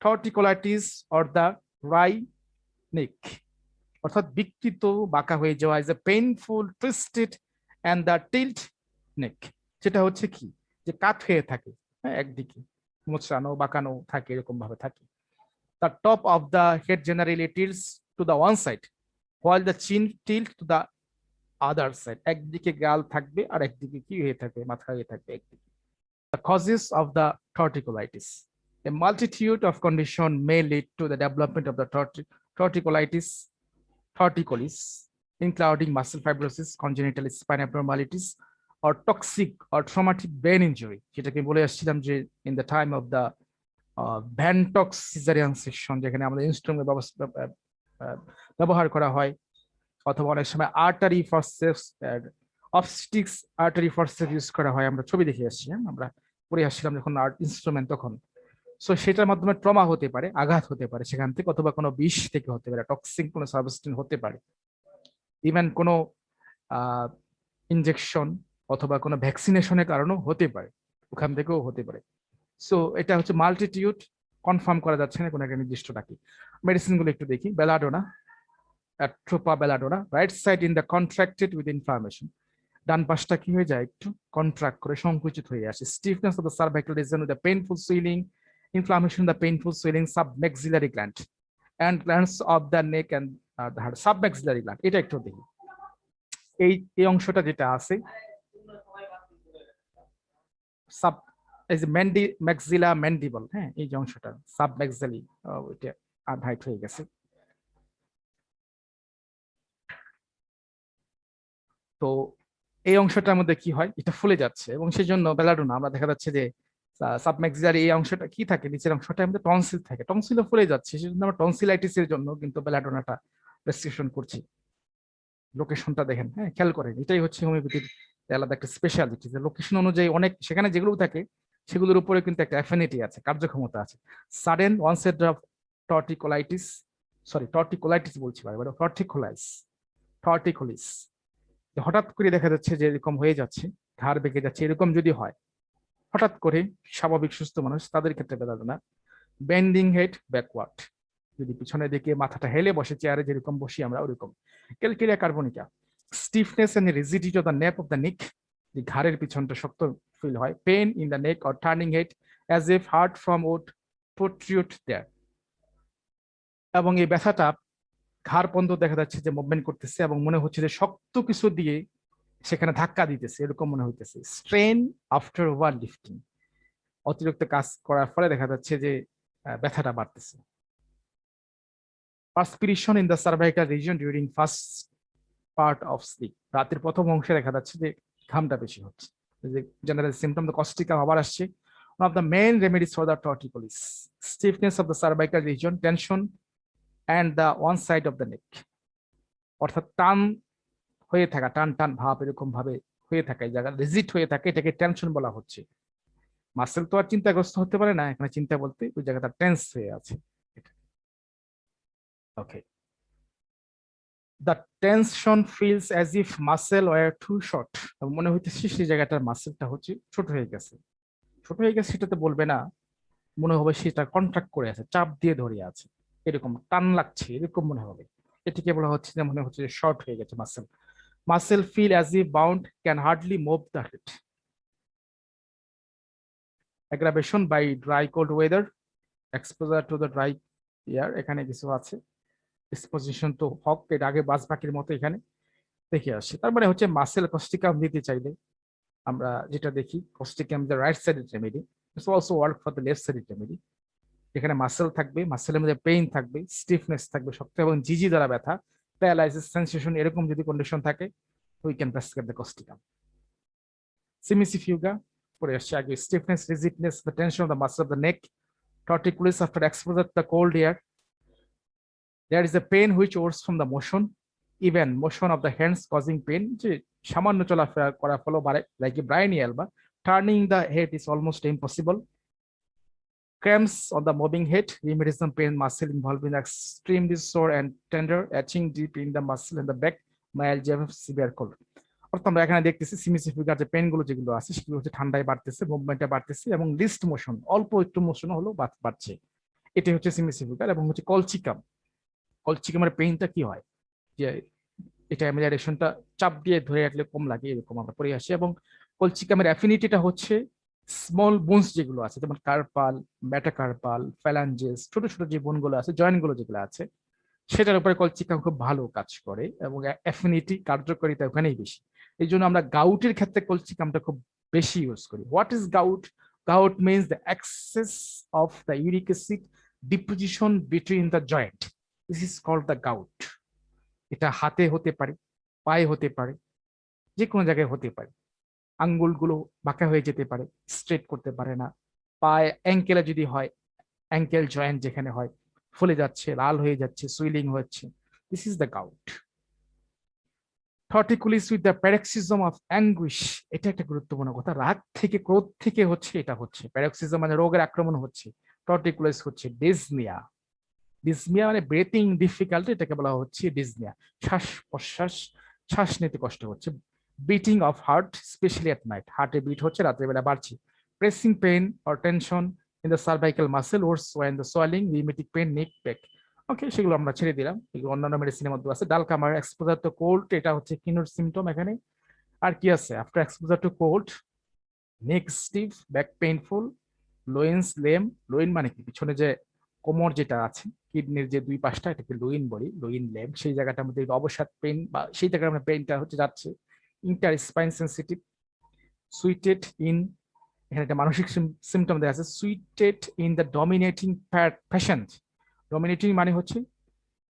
টর্টিকোলাইটিস অর দ্য রাই নেক, অর্থাৎ বিকৃত বাঁকা হয়ে যাওয়া, is a painful twisted and the tilt neck. যেটা হচ্ছে কি, যে কাত হয়ে থাকে, হ্যাঁ, একদিকে মোচড়ানো বাঁকানো থাকে, এরকম ভাবে থাকে। The top of the head generally tilts to the one side, while the chin tilts to the other side. একদিকে গাল থাকবে আর একদিকে কি হয়ে থাকবে, মাথা হয়ে থাকবে একদিকে। The causes of the torticollitis. A multitude of conditions may lead to the development of the torticollitis, torticollis, including muscle fibrosis, congenital spine abnormalities, or toxic or traumatic brain injury, যেটাকে বলে আসছিলাম যে in the time of the ventouse caesarean section, যেখানে আমাদের instrument ব্যবহার করা হয়, অথবা অনেক সময় artery forceps, obstetrics artery forceps use করা হয়। আমরা ছবি দেখে আসছি, আমরা পড়ে আসছিলাম যখন আর্ট ইনস্ট্রুমেন্ট তখন। সো সেটার মাধ্যমে ট্রমা হতে পারে, আঘাত হতে পারে সেখান থেকে, অথবা কোনো বিষ থেকে হতে পারে, টক্সিক কোনো সাবস্টেন্স হতে পারে, ইভেন কোনো ইনজেকশন অথবা কোনো ভ্যাকসিনেশনের কারণেও হতে পারে, ওখান থেকেও হতে পারে। সো এটা হচ্ছে মাল্টিটিউড, কনফার্ম করা যাচ্ছে না কোনো একটা নির্দিষ্টটা কি। মেডিসিন গুলো একটু দেখি। Belladonna, atropa belladonna, right side in the contracted with inflammation, ডান পাশটা কি হয়ে যায়, একটু কন্ট্রাক্ট করে সংকুচিত হয়ে আসে। Stiffness of the cervical region with the painful swelling, inflammation the painful swelling submaxillary gland and glands of the neck and submaxillary gland. এটা একটু দেখি, এই অংশটা যেটা আছে সাব, এই যে ম্যাক্সিলা ম্যান্ডিবল, হ্যাঁ, এই যে অংশটা সাব ম্যাক্সিলি, ওইটা আনহাইট হয়ে গেছে। তো এই অংশটার মধ্যে কি হয়, এটা ফুলে যাচ্ছে, এবং সেই জন্য বেলাডোনা আমরা দেখা যাচ্ছে যে সাবম্যাক্সিলারি এই অংশটা কি থাকে, নিচের অংশটার মধ্যে টনসিল থাকে, টনসিলও ফুলে যাচ্ছে, সেজন্য আমরা টনসিলাইটিসের জন্য কিন্তু বেলাডোনাটা প্রেসক্রিপশন করছি। লোকেশনটা দেখেন, হ্যাঁ, খেয়াল করেন, এটাই হচ্ছে হোমিওপ্যাথির আলাদা একটা স্পেশালিটি, যে লোকেশন অনুযায়ী অনেক সেখানে যেগুলো থাকে সেগুলোর উপরে কিন্তু একটা অ্যাফিনিটি আছে, কার্যক্ষমতা আছে। সাডেন ওয়ানসেট অফ টর্টিকোলাইটিস, সরি টর্টিকোলাইটিস বলছি ভাই, টর্টিকোলিস, হঠাৎ করে দেখা যাচ্ছে যে এরকম হয়ে যাচ্ছে, ঘাড় বেঁকে যাচ্ছে, এরকম যদি হয় হঠাৎ করে, স্বাভাবিক সুস্থ মানুষ তাদের ক্ষেত্রে বেলাডোনা। বেন্ডিং হেড ব্যাকওয়ার্ড, যদি পিছনের দিকে মাথাটা হেলে বসে, চেয়ারে যেরকম বসি আমরা ওরকম। Calcarea carbonica, stiffness and rigidity of the neck of the neck, যে ঘাড়ের পিছনটা শক্ত ফিল হয়। Pain in the neck or turning head as if hurt from wood protrude there, এবং এই ব্যথাটা ঘাড় পর্যন্ত দেখা যাচ্ছে যে মুভমেন্ট করতেছে এবং মনে হচ্ছে যে শক্ত কিছু দিয়ে সেখানে ধাক্কা দিতেছে, এরকম মনে হইতেছে। স্ট্রেন আফটার ওভার লিফটিং, অতিরিক্ত কাজ করার ফলে দেখা যাচ্ছে যে ব্যথাটা বাড়তেছে। Perspiration in the cervical region during first part of sleep, রাতের প্রথম অংশে দেখা যাচ্ছে যে ঘামটা বেশি হচ্ছে। জেনারেল সিমটম দ্য কস্টিকা আবার আসছে। One of the main remedies for the torticollis, stiffness of the cervical region, tension and the one side of the neck, অর্থাৎ টান হয়ে থাকা, টান টান ভাব এরকম ভাবে হয়ে থাকে, জায়গা রিজিট হয়ে থাকে, এটাকে টেনশন বলা হচ্ছে। মাসেল তো আর চিন্তাগ্রস্ত হতে পারে না, এখানে চিন্তা বলতে ওই জায়গাটা টেন্স হয়ে আছে। Okay, the tension feels as if muscle were too short, মনে হইতেছে সেই জায়গাটার মাসেলটা হচ্ছে ছোট হয়ে গেছে। ছোট হয়ে গেছে সেটা তো বলবে না, মনে হবে সেটা কন্ট্রাক্ট করে আছে, চাপ দিয়ে ধরে আছে, এরকম টান লাগছে এরকম মনে হবে। এটিকে বলা হচ্ছে যে মনে হচ্ছে যে শর্ট হয়ে গেছে muscle. Muscle feel as if bound, can hardly move the head. aggravation by dry cold weather, exposure to the dry air, এখানে কিছু আছে। এক্সপোজিশন তো হক, এর আগে বাজ পাখির মতো এখানে দেখে আসছে। তার মানে হচ্ছে মাসেল কস্টিকাম দিতে চাইলে আমরা যেটা দেখি, Causticum the right sided remedy, it's also work for the left sided remedy. এখানে মাসেল থাকবে, মাসেলের মধ্যে পেইন থাকবে, স্টিফনেস থাকবে, শক্ত এবং জিজি দ্বারা ব্যথা, প্যারালাইসিস সেন্সেশন, এরকম যদি কন্ডিশন থাকে, we can prescribe the causticum. Cimicifuga পরে আসছে আগে, stiffness, rigidness, the tension of the muscle of the neck, torticollis after exposure to the cold air. There is a pain which ores from the motion, even motion of the hands causing pain, যে সামান্য চলাফেরা করার ফলে বাড়ে, like a briny elbow. Turning the head is almost impossible. Cramps on the moving head, rheumatism pain, muscle involving extremely sore and tender, etching deep in the muscle and the back, myalgia, severe cold. অর্থাৎ আমরা এখানে দেখতেছি সিমিসিফিকার যে pen গুলো যেগুলো আছে সেগুলো হচ্ছে ঠান্ডায় বাড়তেছে, মুভমেন্টটা বাড়তেছে এবং লিস্ট মোশন, অল্প একটু মোশন হলো বাড়ছে। এটাই হচ্ছে সিমিসিফিকার। এবং হচ্ছে কলচিকাম, কলচিকামের পেইনটা কি হয় যে এটা অ্যামিলারেশনটা চাপ দিয়ে ধরে রাখলে কম লাগে, এরকম আমরা পড়ে আসি। এবং কলচিকামের অ্যাফিনিটিটা হচ্ছে স্মল বোনস যেগুলো আছে, যেমন কার্পাল, মেটাকার্পাল, ফ্যালাঞ্জেস, ছোট ছোট যে বোনগুলো আছে, জয়েন্ট গুলো যেগুলো আছে, সেটার উপরে কলচিকাম খুব ভালো কাজ করে এবং অ্যাফিনিটি, কার্যকারিতা ওখানেই বেশি। এই জন্য আমরা গাউটের ক্ষেত্রে কলচিকামটা খুব বেশি ইউজ করি। What is gout? Gout means the excess of the uric acid deposition between the joint, this is called the gout. এটা হাতে হতে পারে, পায়ে হতে পারে, যে কোনো জায়গায় হতে পারে। আঙ্গুলগুলো বাঁকা হয়ে যেতে পারে, স্ট্রেট করতে পারে না। পায়ে অ্যাঙ্কেলে যদি হয়, অ্যাঙ্কেল জয়েন্ট যেখানে হয় ফুলে যাচ্ছে, লাল হয়ে যাচ্ছে, সুইলিং হচ্ছে, this is the gout. Torticollis with the paroxysm of anguish, এটা একটা গুরুত্বপূর্ণ কথা। রাগ থেকে, ক্রোধ থেকে হচ্ছে এটা হচ্ছে, প্যারক্সিজম মানে রোগের আক্রমণ হচ্ছে, টর্টিকুলিস হচ্ছে ডিসনিয়া। ডিসনিয়া মানে ব্রেথিং ডিফিকাল্টি, এটাকে বলা হচ্ছে ডিসনিয়া। শ্বাস প্রশ্বাস, শ্বাস নিতে কষ্ট হচ্ছে। Beating of heart specially at night, হার্টে বিট হচ্ছে, রাতের বেলা বাড়ছে। Pressing pain or tension in the cervical muscle worse when the swelling, rheumatic pain, neck back. Okay, সেগুলো আমরা ছেড়ে দিলাম, এগুলো অন্যান্য মেডিসিনের মধ্যে আছে। ডাল কামার, এক্সপোজার টু কোল্ড, এটা হচ্ছে কিনোর সিমটম এখানে। আর কি আছে? After exposure to cold, neck stiff, back painful, loins lame. Loin মানে কি? পিছনে যে কোমর যেটা আছে, কিডনির যে দুই পাশটা, এটাকে লোইন বলি, লোইন লেম, সেই জায়গাটার মধ্যে অবসাদ পেইন বা সেই জায়গার মধ্যে পেইনটা হচ্ছে যাচ্ছে। Inter spine sensitive, suited in, এখানে একটা মানসিক সিমটম দেওয়া আছে, suited in the dominating passion. Dominating মানে হচ্ছে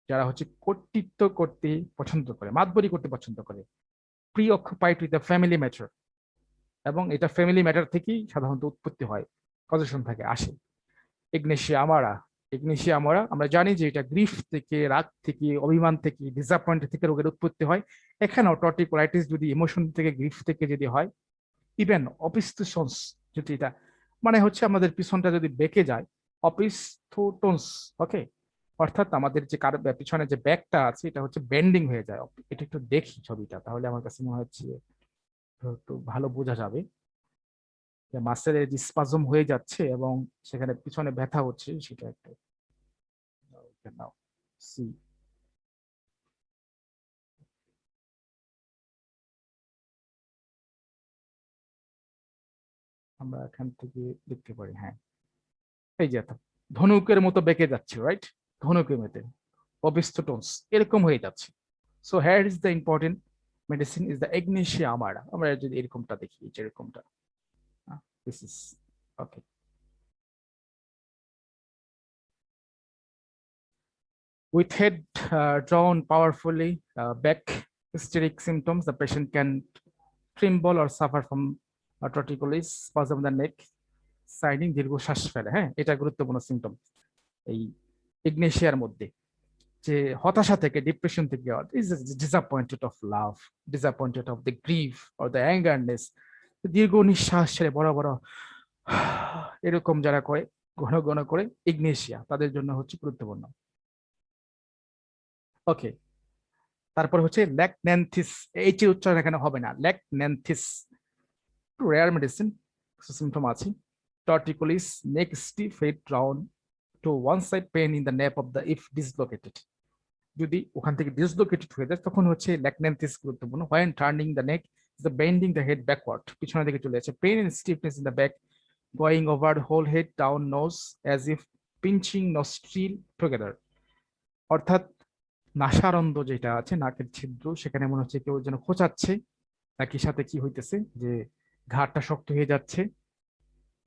যারা হচ্ছে কর্তৃত্ব করতে পছন্দ করে, মাতবরি করতে পছন্দ করে। Pre occupied with the family matter, এবং এটা ফ্যামিলি ম্যাটার থেকেই সাধারণত উৎপত্তি হয়, পজিশন থেকে আসে। ইগনেশিয়া আমারা, ইগনেশিয়া আমারা আমরা জানি যে এটা গ্রিফ থেকে, রাগ থেকে, অভিমান থেকে, ডিসঅ্যাপয়েন্ট থেকে রোগের উৎপত্তি হয়। এখানেও টর্টিকোলাইটিস যদি ইমোশন থেকে, গ্রিফ থেকে যদি হয়, ইভেন অপিস্থুসন্স, যদি এটা মানে হচ্ছে আমাদের পিছনটা যদি বেঁকে যায়, অপিস্থোটনস, ওকে, অর্থাৎ আমাদের যে পিছনে যে ব্যাকটা আছে এটা হচ্ছে বেন্ডিং হয়ে যায়। এটা একটু দেখি ছবিটা, তাহলে আমার কাছে মনে হচ্ছে একটু ভালো বোঝা যাবে যে মাসেলের যে স্পাজম হয়ে যাচ্ছে এবং সেখানে পিছনে ব্যথা হচ্ছে, সেটা একটু নাও সি। আমরা এখান থেকে দেখতে পারি, হ্যাঁ, এই যে ধনুকের মতো বেঁকে যাচ্ছে, রাইট? ধনুকের মতো ওবিস্টোটোনস এরকম হয়ে যাচ্ছে। So here is the important medicine is the ignatia amara, আমরা যদি এরকমটা দেখি, যেরকমটা this is okay. With head drawn powerfully back, hysteric symptoms, the patient can tremble or suffer from torticollis, spasm of the neck, signing দীর্ঘশ্বাস ফেলে। হ্যাঁ, এটা গুরুত্বপূর্ণ সিমটম এই ইগনেশিয়ার মধ্যে। যে হতাশা থেকে, ডিপ্রেশন থেকে, is disappointed of love, disappointed of the grief or the angerness, দীর্ঘ নিঃশ্বাস ছেড়ে বড় বড় এরকম যারা করে ঘন ঘন করে, ইগনেশিয়া তাদের জন্য হচ্ছে গুরুত্বপূর্ণ। ওকে, তারপর হচ্ছে ল্যাকন্যান্থিস, এইচ এর উচ্চারণ এখানে হবে না, ল্যাকন্যান্থিস রেয়ার মেডিসিন, সিমটম আছে torticollis, neck stiff, head round to one side, pain in the nape of the if dislocated, যদি ওখান থেকে ডিসলোকেটেড হয়ে যায় তখন হচ্ছে ল্যাকন্যান্থিস গুরুত্বপূর্ণ। when turning the neck is the bending the head backward, পিছনের দিকে চলে যাচ্ছে, pain and stiffness in the back, going over the whole head, down nose as if pinching nostril together, অর্থাৎ নাসারন্ধ্র যেটা আছে নাকের ছিদ্র, সেখানে মনে হচ্ছে কেউ যেন খোঁচাচ্ছে, নাকি সাথে কি হইতেছে যে ঘাড়টা শক্ত হয়ে যাচ্ছে,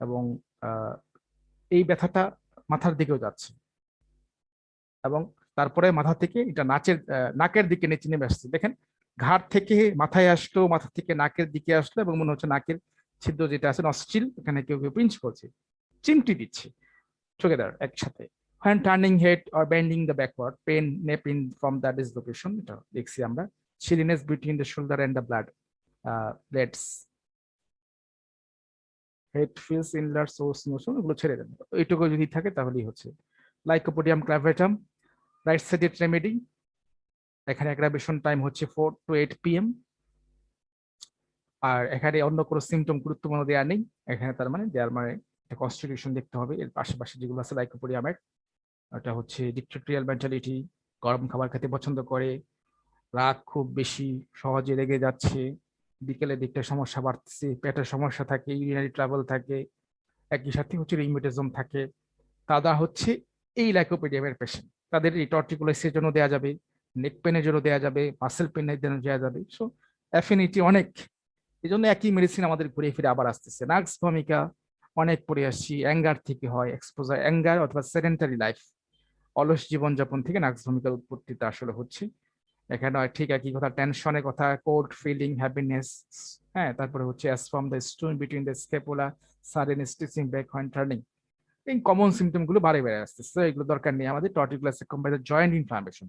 এবং এই ব্যথাটা মাথার দিকেও যাচ্ছে, এবং তারপরে মাথা থেকে এটা নাকের দিকে নিচে নেমে আসছে। দেখেন, ঘাড় থেকে মাথায় আসলো, মাথা থেকে নাকের দিকে আসলো, এবং মনে হচ্ছে নাকের ছিদ্র যেটা আছে নস্ট্রিল, এখানে কেউ কেউ পিঞ্চ করছে, চিমটি দিচ্ছে টুগেদার একসাথে। when turning head or bending the backward, pain nape in from that dislocation, এটা দেখছি আমরা, chilliness between the shoulder and the blood blades, head feels ইনলার সোর্স নোশন, এগুলো ছেড়ে দেন, এইটুকু যদি থাকে তাহলেই হচ্ছে। Lycopodium clavatum right sided remedy, এখানে অ্যাগ্রাভেশন টাইম হচ্ছে 4 to 8 PM, আর এখানে অন্য কোনো সিমটম গুরুত্বপূর্ণ দেওয়া নেই এখানে, তার মানে দেওয়ার মানে কনস্টিটিউশন দেখতে হবে। এর পাশাপাশি যেগুলো আছে লাইকোপোডিয়ামের, এটা হচ্ছে ডিক্টেটরিয়াল মেন্টালিটি, গরম খাবার খেতে পছন্দ করে, রাগ খুব বেশি, সহজে রেগে যাচ্ছে, বিকেলের দিকটা সমস্যা বাড়তেছে, পেটের সমস্যা থাকে, ইউরিনারি ট্রাভেল থাকে, একই সাথে হচ্ছে রিউমেটিজম থাকে, তারা হচ্ছে এই লাইকোপেডিয়ামের পেশেন্ট। তাদের এই টর্টিকুলাইসিসের জন্য দেওয়া যাবে, নেক পেনের জন্য দেওয়া যাবে, মাসেল পেনের জন্য দেওয়া যাবে। সো অ্যাফিনিটি অনেক, এই জন্য একই মেডিসিন আমাদের ঘুরে ফিরে আবার আসতেছে। নাক্স ভূমিকা অনেক পড়ে আসছি, অ্যাঙ্গার থেকে হয়, এক্সপোজার অ্যাঙ্গার অথবা সেডেন্টারি লাইফ, অলস জীবনযাপন থেকে নাক্স ভূমিকার উৎপত্তিটা আসলে হচ্ছে। এখানে ঠিক একই কথা, টেনশনের কথা, কোল্ড ফিলিং, হ্যাপিনেস, হ্যাঁ, তারপরে হচ্ছে as from the stone between the scapula, sudden stitching back when turning, এই কমন সিমটম গুলো বাড়ে বেড়ে আসতেছে, এগুলো দরকার নেই আমাদের। টর্টিকুলাসে combined joint inflammation,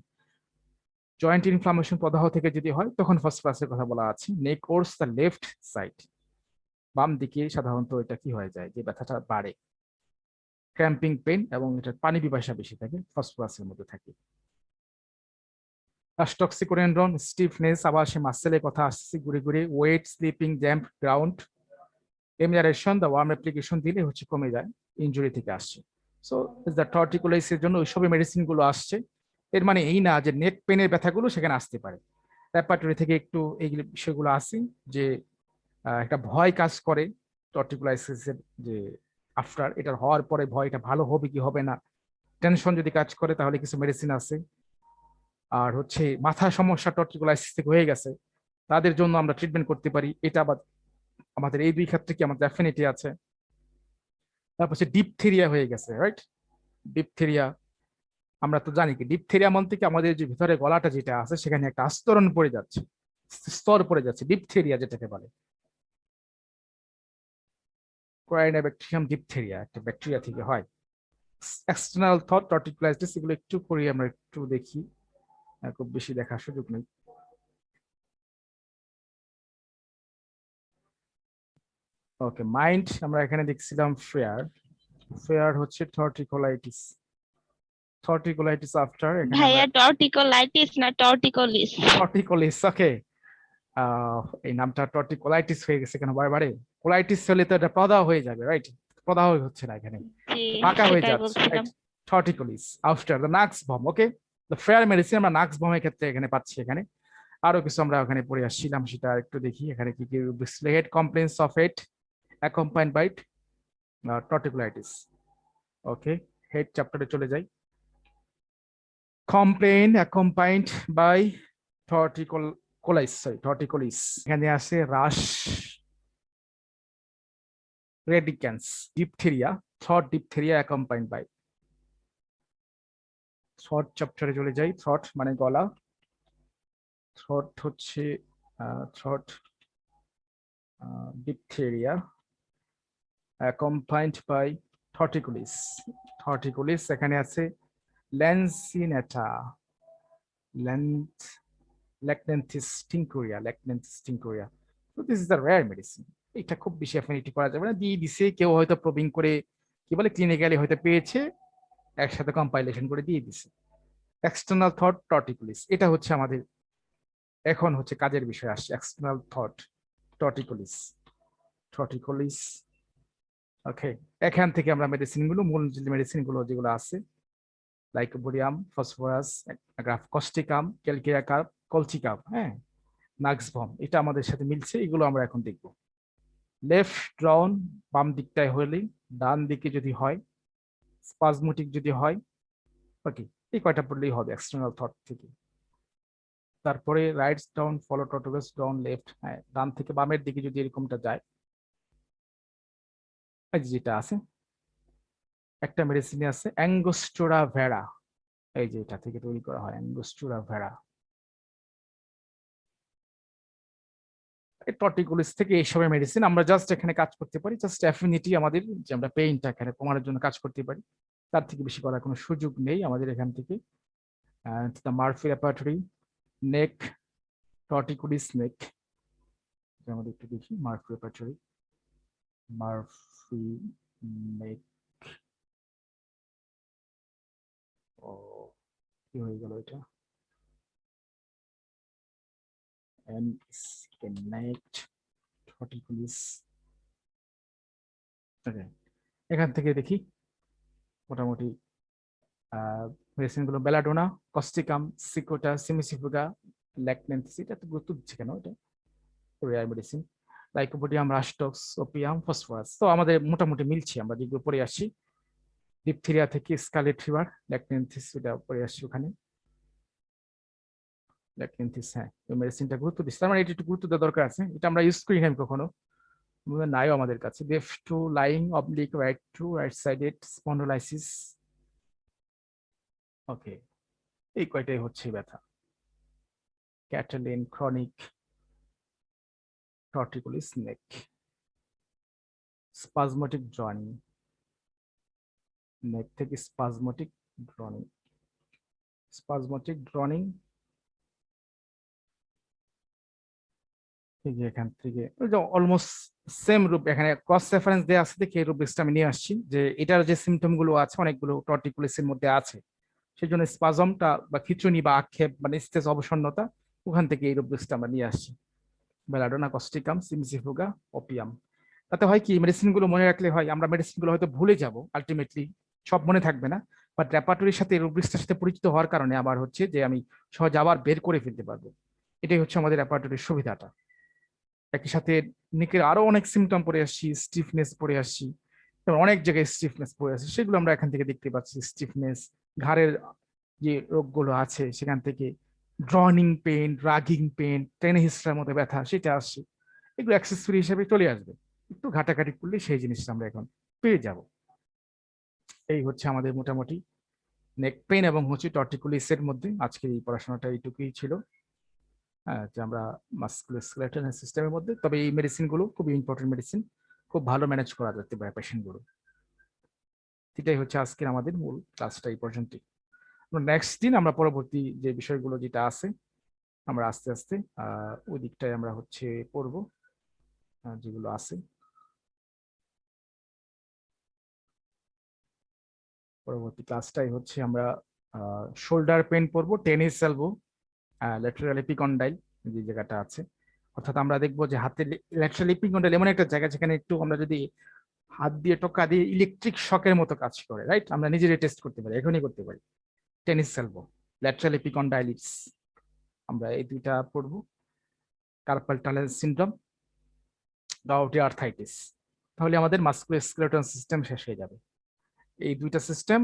joint inflammation প্রদাহ থেকে যদি হয় তখন ফার্স্ট ক্লাসের কথা বলা আছে। নেক ওরস দ্য লেফট সাইড, বাম দিকে সাধারণত এটা কি হয়ে যায় যে ব্যথাটা বাড়ে, ক্র্যাম্পিং পেন, এবং এটা পানি পিপাসা বেশি থাকে, ফার্স্ট ক্লাসের মধ্যে থাকে। টক্সিকোডেনড্রন স্টিফনেস, আবার সে মাসেলের কথা আসছে ঘুরে ঘুরে, wet, sleeping, damp ground, amelioration, the warm application দিলে হচ্ছে কমে যায়, ইনজুরি থেকে আসছে। সো দ্য টর্টিকুলাইসিসের জন্য ওইসবই মেডিসিন গুলো আসছে। এর মানে এই না যে নেক পেনের ব্যথাগুলো সেখানে আসতে পারে, রেপার্টরি থেকে একটু এই বিষয়গুলো আসে যে একটা ভয় কাজ করে টর্টিকুলাইসিসের, যে আফটার এটার হওয়ার পরে ভয়টা ভালো হবে কি হবে না, টেনশন যদি কাজ করে তাহলে কিছু মেডিসিন আছে। আর হচ্ছে মাথার সমস্যা টর্টিকুলাইসিস থেকে হয়ে গেছে, তাদের জন্য আমরা ট্রিটমেন্ট করতে পারি, এটা আবার আমাদের এই দুই ক্ষেত্রে কি আমাদের অ্যাফিনিটি আছে। তারপর হচ্ছে ডিপথেরিয়া হয়ে গেছে, রাইট? ডিপথেরিয়া আমরা তো জানি কি, ডিপথেরিয়া বলতে কি আমাদের যে ভিতরে গলাটা যেটা আছে সেখানে একটা আস্তরণ পড়ে যাচ্ছে, স্তর পড়ে যাচ্ছে, ডিপথেরিয়া যেটাকে বলে। কোরাইনোব্যাকটেরিয়াম ডিপথেরিয়া একটা ব্যাকটেরিয়া থেকে হয়। এক্সটার্নাল থট টর্টিকুলাইটিস, এগুলো একটু করি আমরা, একটু দেখি, খুব বেশি দেখার সুযোগ নেই। ওকে, মাইন্ড আমরা এখানে দেখছিলাম ফেয়ার, ফেয়ার হচ্ছে টর্টিকোলাইটিস, টর্টিকোলাইটিস আফটার, এখানে আমরা ভাইয়া টর্টিকোলাইটিস না টর্টিকোলিস। টর্টিকোলিস, ওকে। এই নামটা টর্টিকোলাইটিস হয়ে গেছে কেন বারবারে? কোলাইটিস হলে তো এটা প্রদাহ হয়ে যাবে, রাইট? প্রদাহ হচ্ছে না এখানে, জি ফাঁকা হয়ে সেটাই যাচ্ছে, বলছিলাম। Right? Torticollis after the nux vom, okay. The fair medicine আমরা নাক্স বমের ক্ষেত্রে এখানে পাচ্ছি। এখানে আরো কিছু আমরা ওখানে পড়ে আসছিলাম, সেটা একটু দেখি এখানে কি কি। Head complaints of head accompanied by torticollitis, okay. Head চ্যাপ্টারে চলে যাই। কমপ্লেন অ্যাকম্পাইন্ড বাই টর্টিকোলিস, এখানে আসে রাশ, রেডিক্যান্স, diphtheria, throat diphtheria accompanied by. Throat চ্যাপ্টারে চলে যাই। থ্রট মানে গলা, থ্রট হচ্ছে throat diphtheria accompanied by torticollis. এখানে আছে ল্যান্সিনেটা, ল্যাকনেন্থিস টিঙ্কুরিয়া। তো this is the rare medicine. এটা খুব বেশি অ্যাফিনিটি করা যাবে না, দিয়ে দিছে কেউ হয়তো প্রবিং করে কি বলে ক্লিনিক্যালি হয়তো পেয়েছে, একসাথে কম্পাইলেশন করে দিয়ে দিছে। এক্সটার্নাল থট টর্টিকুলিস, এটা হচ্ছে আমাদের এখন হচ্ছে কাজের বিষয় আসছে। External thought torticollis. ওকে, এখান থেকে আমরা মেডিসিনগুলো, মূল মেডিসিনগুলো যেগুলো আছে, লাইকোপোডিয়াম, ফসফরাস, কস্টিকাম, ক্যালকিয়াকাম, কলচিকাম, হ্যাঁ, নাক্সভম, এটা আমাদের সাথে মিলছে, এগুলো আমরা এখন দেখব। লেফট ড্রাউন বাম দিকটায় হলে, ডান দিকে যদি হয়, স্পাজমোটিক যদি হয়, ওকে, এই কয়টা পড়লেই হবে এক্সটার্নাল থট থেকে। তারপরে right down follow torticollis down left, হ্যাঁ, ডান থেকে বামের দিকে যদি এরকমটা যায়, যেটা আছে একটা মেডিসিন আছে অ্যাঙ্গোস্টোরা ভেরা, এই যে এটা থেকে তৈরি করা হয় অ্যাঙ্গোস্টোরা ভেরা। টর্টিকুলিস থেকে এইসবের মেডিসিন আমরা জাস্ট এখানে কাজ করতে পারি, জাস্ট অ্যাফিনিটি আমাদের, যে আমরা পেইনটা এখানে কমানোর জন্য কাজ করতে পারি, তার থেকে বেশি করার কোনো সুযোগ নেই আমাদের এখান থেকে। মার্ফি রেপার্টরি নেক, টর্টিকুলিস নেক, আমাদের একটু দেখি মার্ফি রেপার্টরি, মার্ফি নেক, ও কি হয়ে গেল এটা, and connect টর্টিকুলিস। এখান থেকে দেখি মোটামুটি মেডিসিনগুলো, বেলাডোনা, কস্টিকাম, সিকোটা, সিমিসিফুগা, ল্যাকনেন্থিস, এটা তো গুরুত্ব দিচ্ছে কেন, এটা rare medicine. Lycopodium, রাস্টক্স, opium, phosphorus, তো আমাদের মোটামুটি মিলছে আমরা যেগুলো পড়ে আসছি। ডিপথেরিয়া থেকে স্কারলেট ফিভার, ল্যাকনেন্থিস, এটা পড়ে আসছি ওখানে, ল্যাকনেন্থিস, হ্যাঁ, এই মেডিসিনটা গুরুত্ব দিচ্ছে, তার মানে এটা একটু গুরুত্ব দেওয়া দরকার আছে, এটা আমরা ইউজ করি না কখনো, নাইও আমাদের কাছে। Left to lying oblique, right to right sided spondylosis, okay, এই কয়টাই হচ্ছে ব্যথা। ক্যাটালিন, chronic torticollis neck, spasmodic droning, neck থেকে স্পাজমোটিক ড্রনিং, এই যে এখান থেকে অলমোস্ট সেম রূপ, এখানে ক্রস রেফারেন্স দেওয়া আছে দেখে এই রূপটা আমি নিয়ে আসছি, যে এটার যে সিমটম গুলো আছে অনেকগুলো টর্টিকুলিসের মধ্যে আছে, সেই জন্য স্পাজমটা বা খিচুনি বা আক্ষেপ মানে স্টেজ অবসন্নতা, ওখান থেকে এই রূপটা আমরা নিয়ে আসছি। Belladonna, causticum, cimicifuga, opium. তাতে হয় কি, মেডিসিন গুলো মনে রাখলে হয়, আমরা মেডিসিন গুলো হয়তো ভুলে যাব আলটিমেটলি, সব মনে থাকবে না, বাট রেপার্টরির সাথে রুব্রিক্সটার সাথে পরিচিত হওয়ার কারণে আবার হচ্ছে যে আমি সহজে আবার বের করে ফেলতে পারবো, এটাই হচ্ছে আমাদের রেপার্টরির সুবিধাটা। একই সাথে নিকের আরো অনেক সিমটম পড়ে আসছি, স্টিফনেস পড়ে আসছি, অনেক জায়গায় স্টিফনেস পড়ে আসছে, সেগুলো আমরা এখান থেকে দেখতে পাচ্ছি। স্টিফনেস, ঘাড়ের যে রোগগুলো আছে সেখান থেকে, ড্রনিং পেন, রাগিং পেন, টেনে হিস্ট্রার মতো ব্যথা, সেটা আসছে, এগুলো অ্যাক্সেসরি হিসেবে চলে আসবে, একটু ঘাটাঘাটি করলে সেই জিনিসটা আমরা এখন পেয়ে যাব। এই হচ্ছে আমাদের মোটামুটি নেক পেন এবং হচ্ছে টর্টিকুলিসের মধ্যে আজকে এই পড়াশোনাটা এইটুকুই ছিল, যে আমরা মাসকুলোস্কেলেটাল সিস্টেমের মধ্যে, তবে এই মেডিসিন গুলো খুবই ইম্পর্টেন্ট মেডিসিন, খুব ভালো ম্যানেজ করা যেতে পারে পেশেন্ট গুলো। এটাই হচ্ছে আজকের আমাদের মূল ক্লাসটা এই পর্যন্তই। নেক্সট দিন আমরা পরবর্তী যে বিষয়গুলো যেটা আছে আমরা আস্তে আস্তে ওই দিকটাই আমরা হচ্ছে পড়বো, যেগুলো আছে। পরবর্তী ক্লাসটাই হচ্ছে আমরা শোল্ডার পেন পড়বো, টেনিস এলবো, ল্যাটেরাল এপিকন্ডাইল যে জায়গাটা আছে, অর্থাৎ আমরা দেখবো যে হাতের ল্যাটেরাল এপিকন্ডাইল এমন একটা জায়গা যেখানে একটু আমরা যদি হাত দিয়ে টোকা দিয়ে ইলেকট্রিক শকের মতো কাজ করে, রাইট, আমরা নিজেরাই টেস্ট করতে পারি, এখনই করতে পারি। টেনিস এলবো, ল্যাটেরাল এপিকন্ডাইলিস, আমরা এই দুইটা পড়বো। Carpal tunnel syndrome, gouty arthritis, তাহলে আমাদের মাস্কুলোস্কেলেটাল সিস্টেম শেষ হয়ে যাবে। এই দুইটা সিস্টেম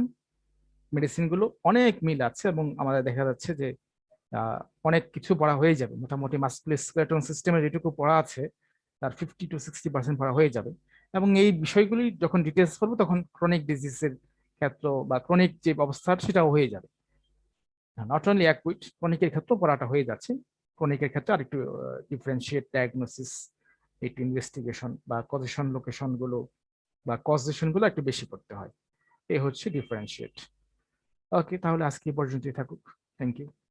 মেডিসিন গুলো অনেক মিল আছে, এবং আমাদের দেখা যাচ্ছে যে অনেক কিছু পড়া হয়ে যাবে। মোটামুটি মাস্কুলোস্কেলেটন সিস্টেমে যেটুকু পড়া আছে তার 50 to 60% পড়া হয়ে যাবে। এবং এই বিষয়গুলি যখন ডিটেলস পড়বো তখন ক্রনিক ডিজিজের ক্ষেত্র বা ক্রনিক যে অবস্থা সেটাও হয়ে যাবে। নট অনলি অ্যাকুইট, ক্রনিকের ক্ষেত্রেও পড়াটা হয়ে যাচ্ছে। ক্রনিকের ক্ষেত্রে আরেকটু ডিফারেন্সিয়েট ডায়াগনোসিস, একটু ইনভেস্টিগেশন বা কজেশন লোকেশন গুলো বা কজেশন গুলো একটু বেশি করতে হয়। এই হচ্ছে ডিফারেন্সিয়েট। ওকে, তাহলে আজকে এই পর্যন্তই থাকুক। Thank you.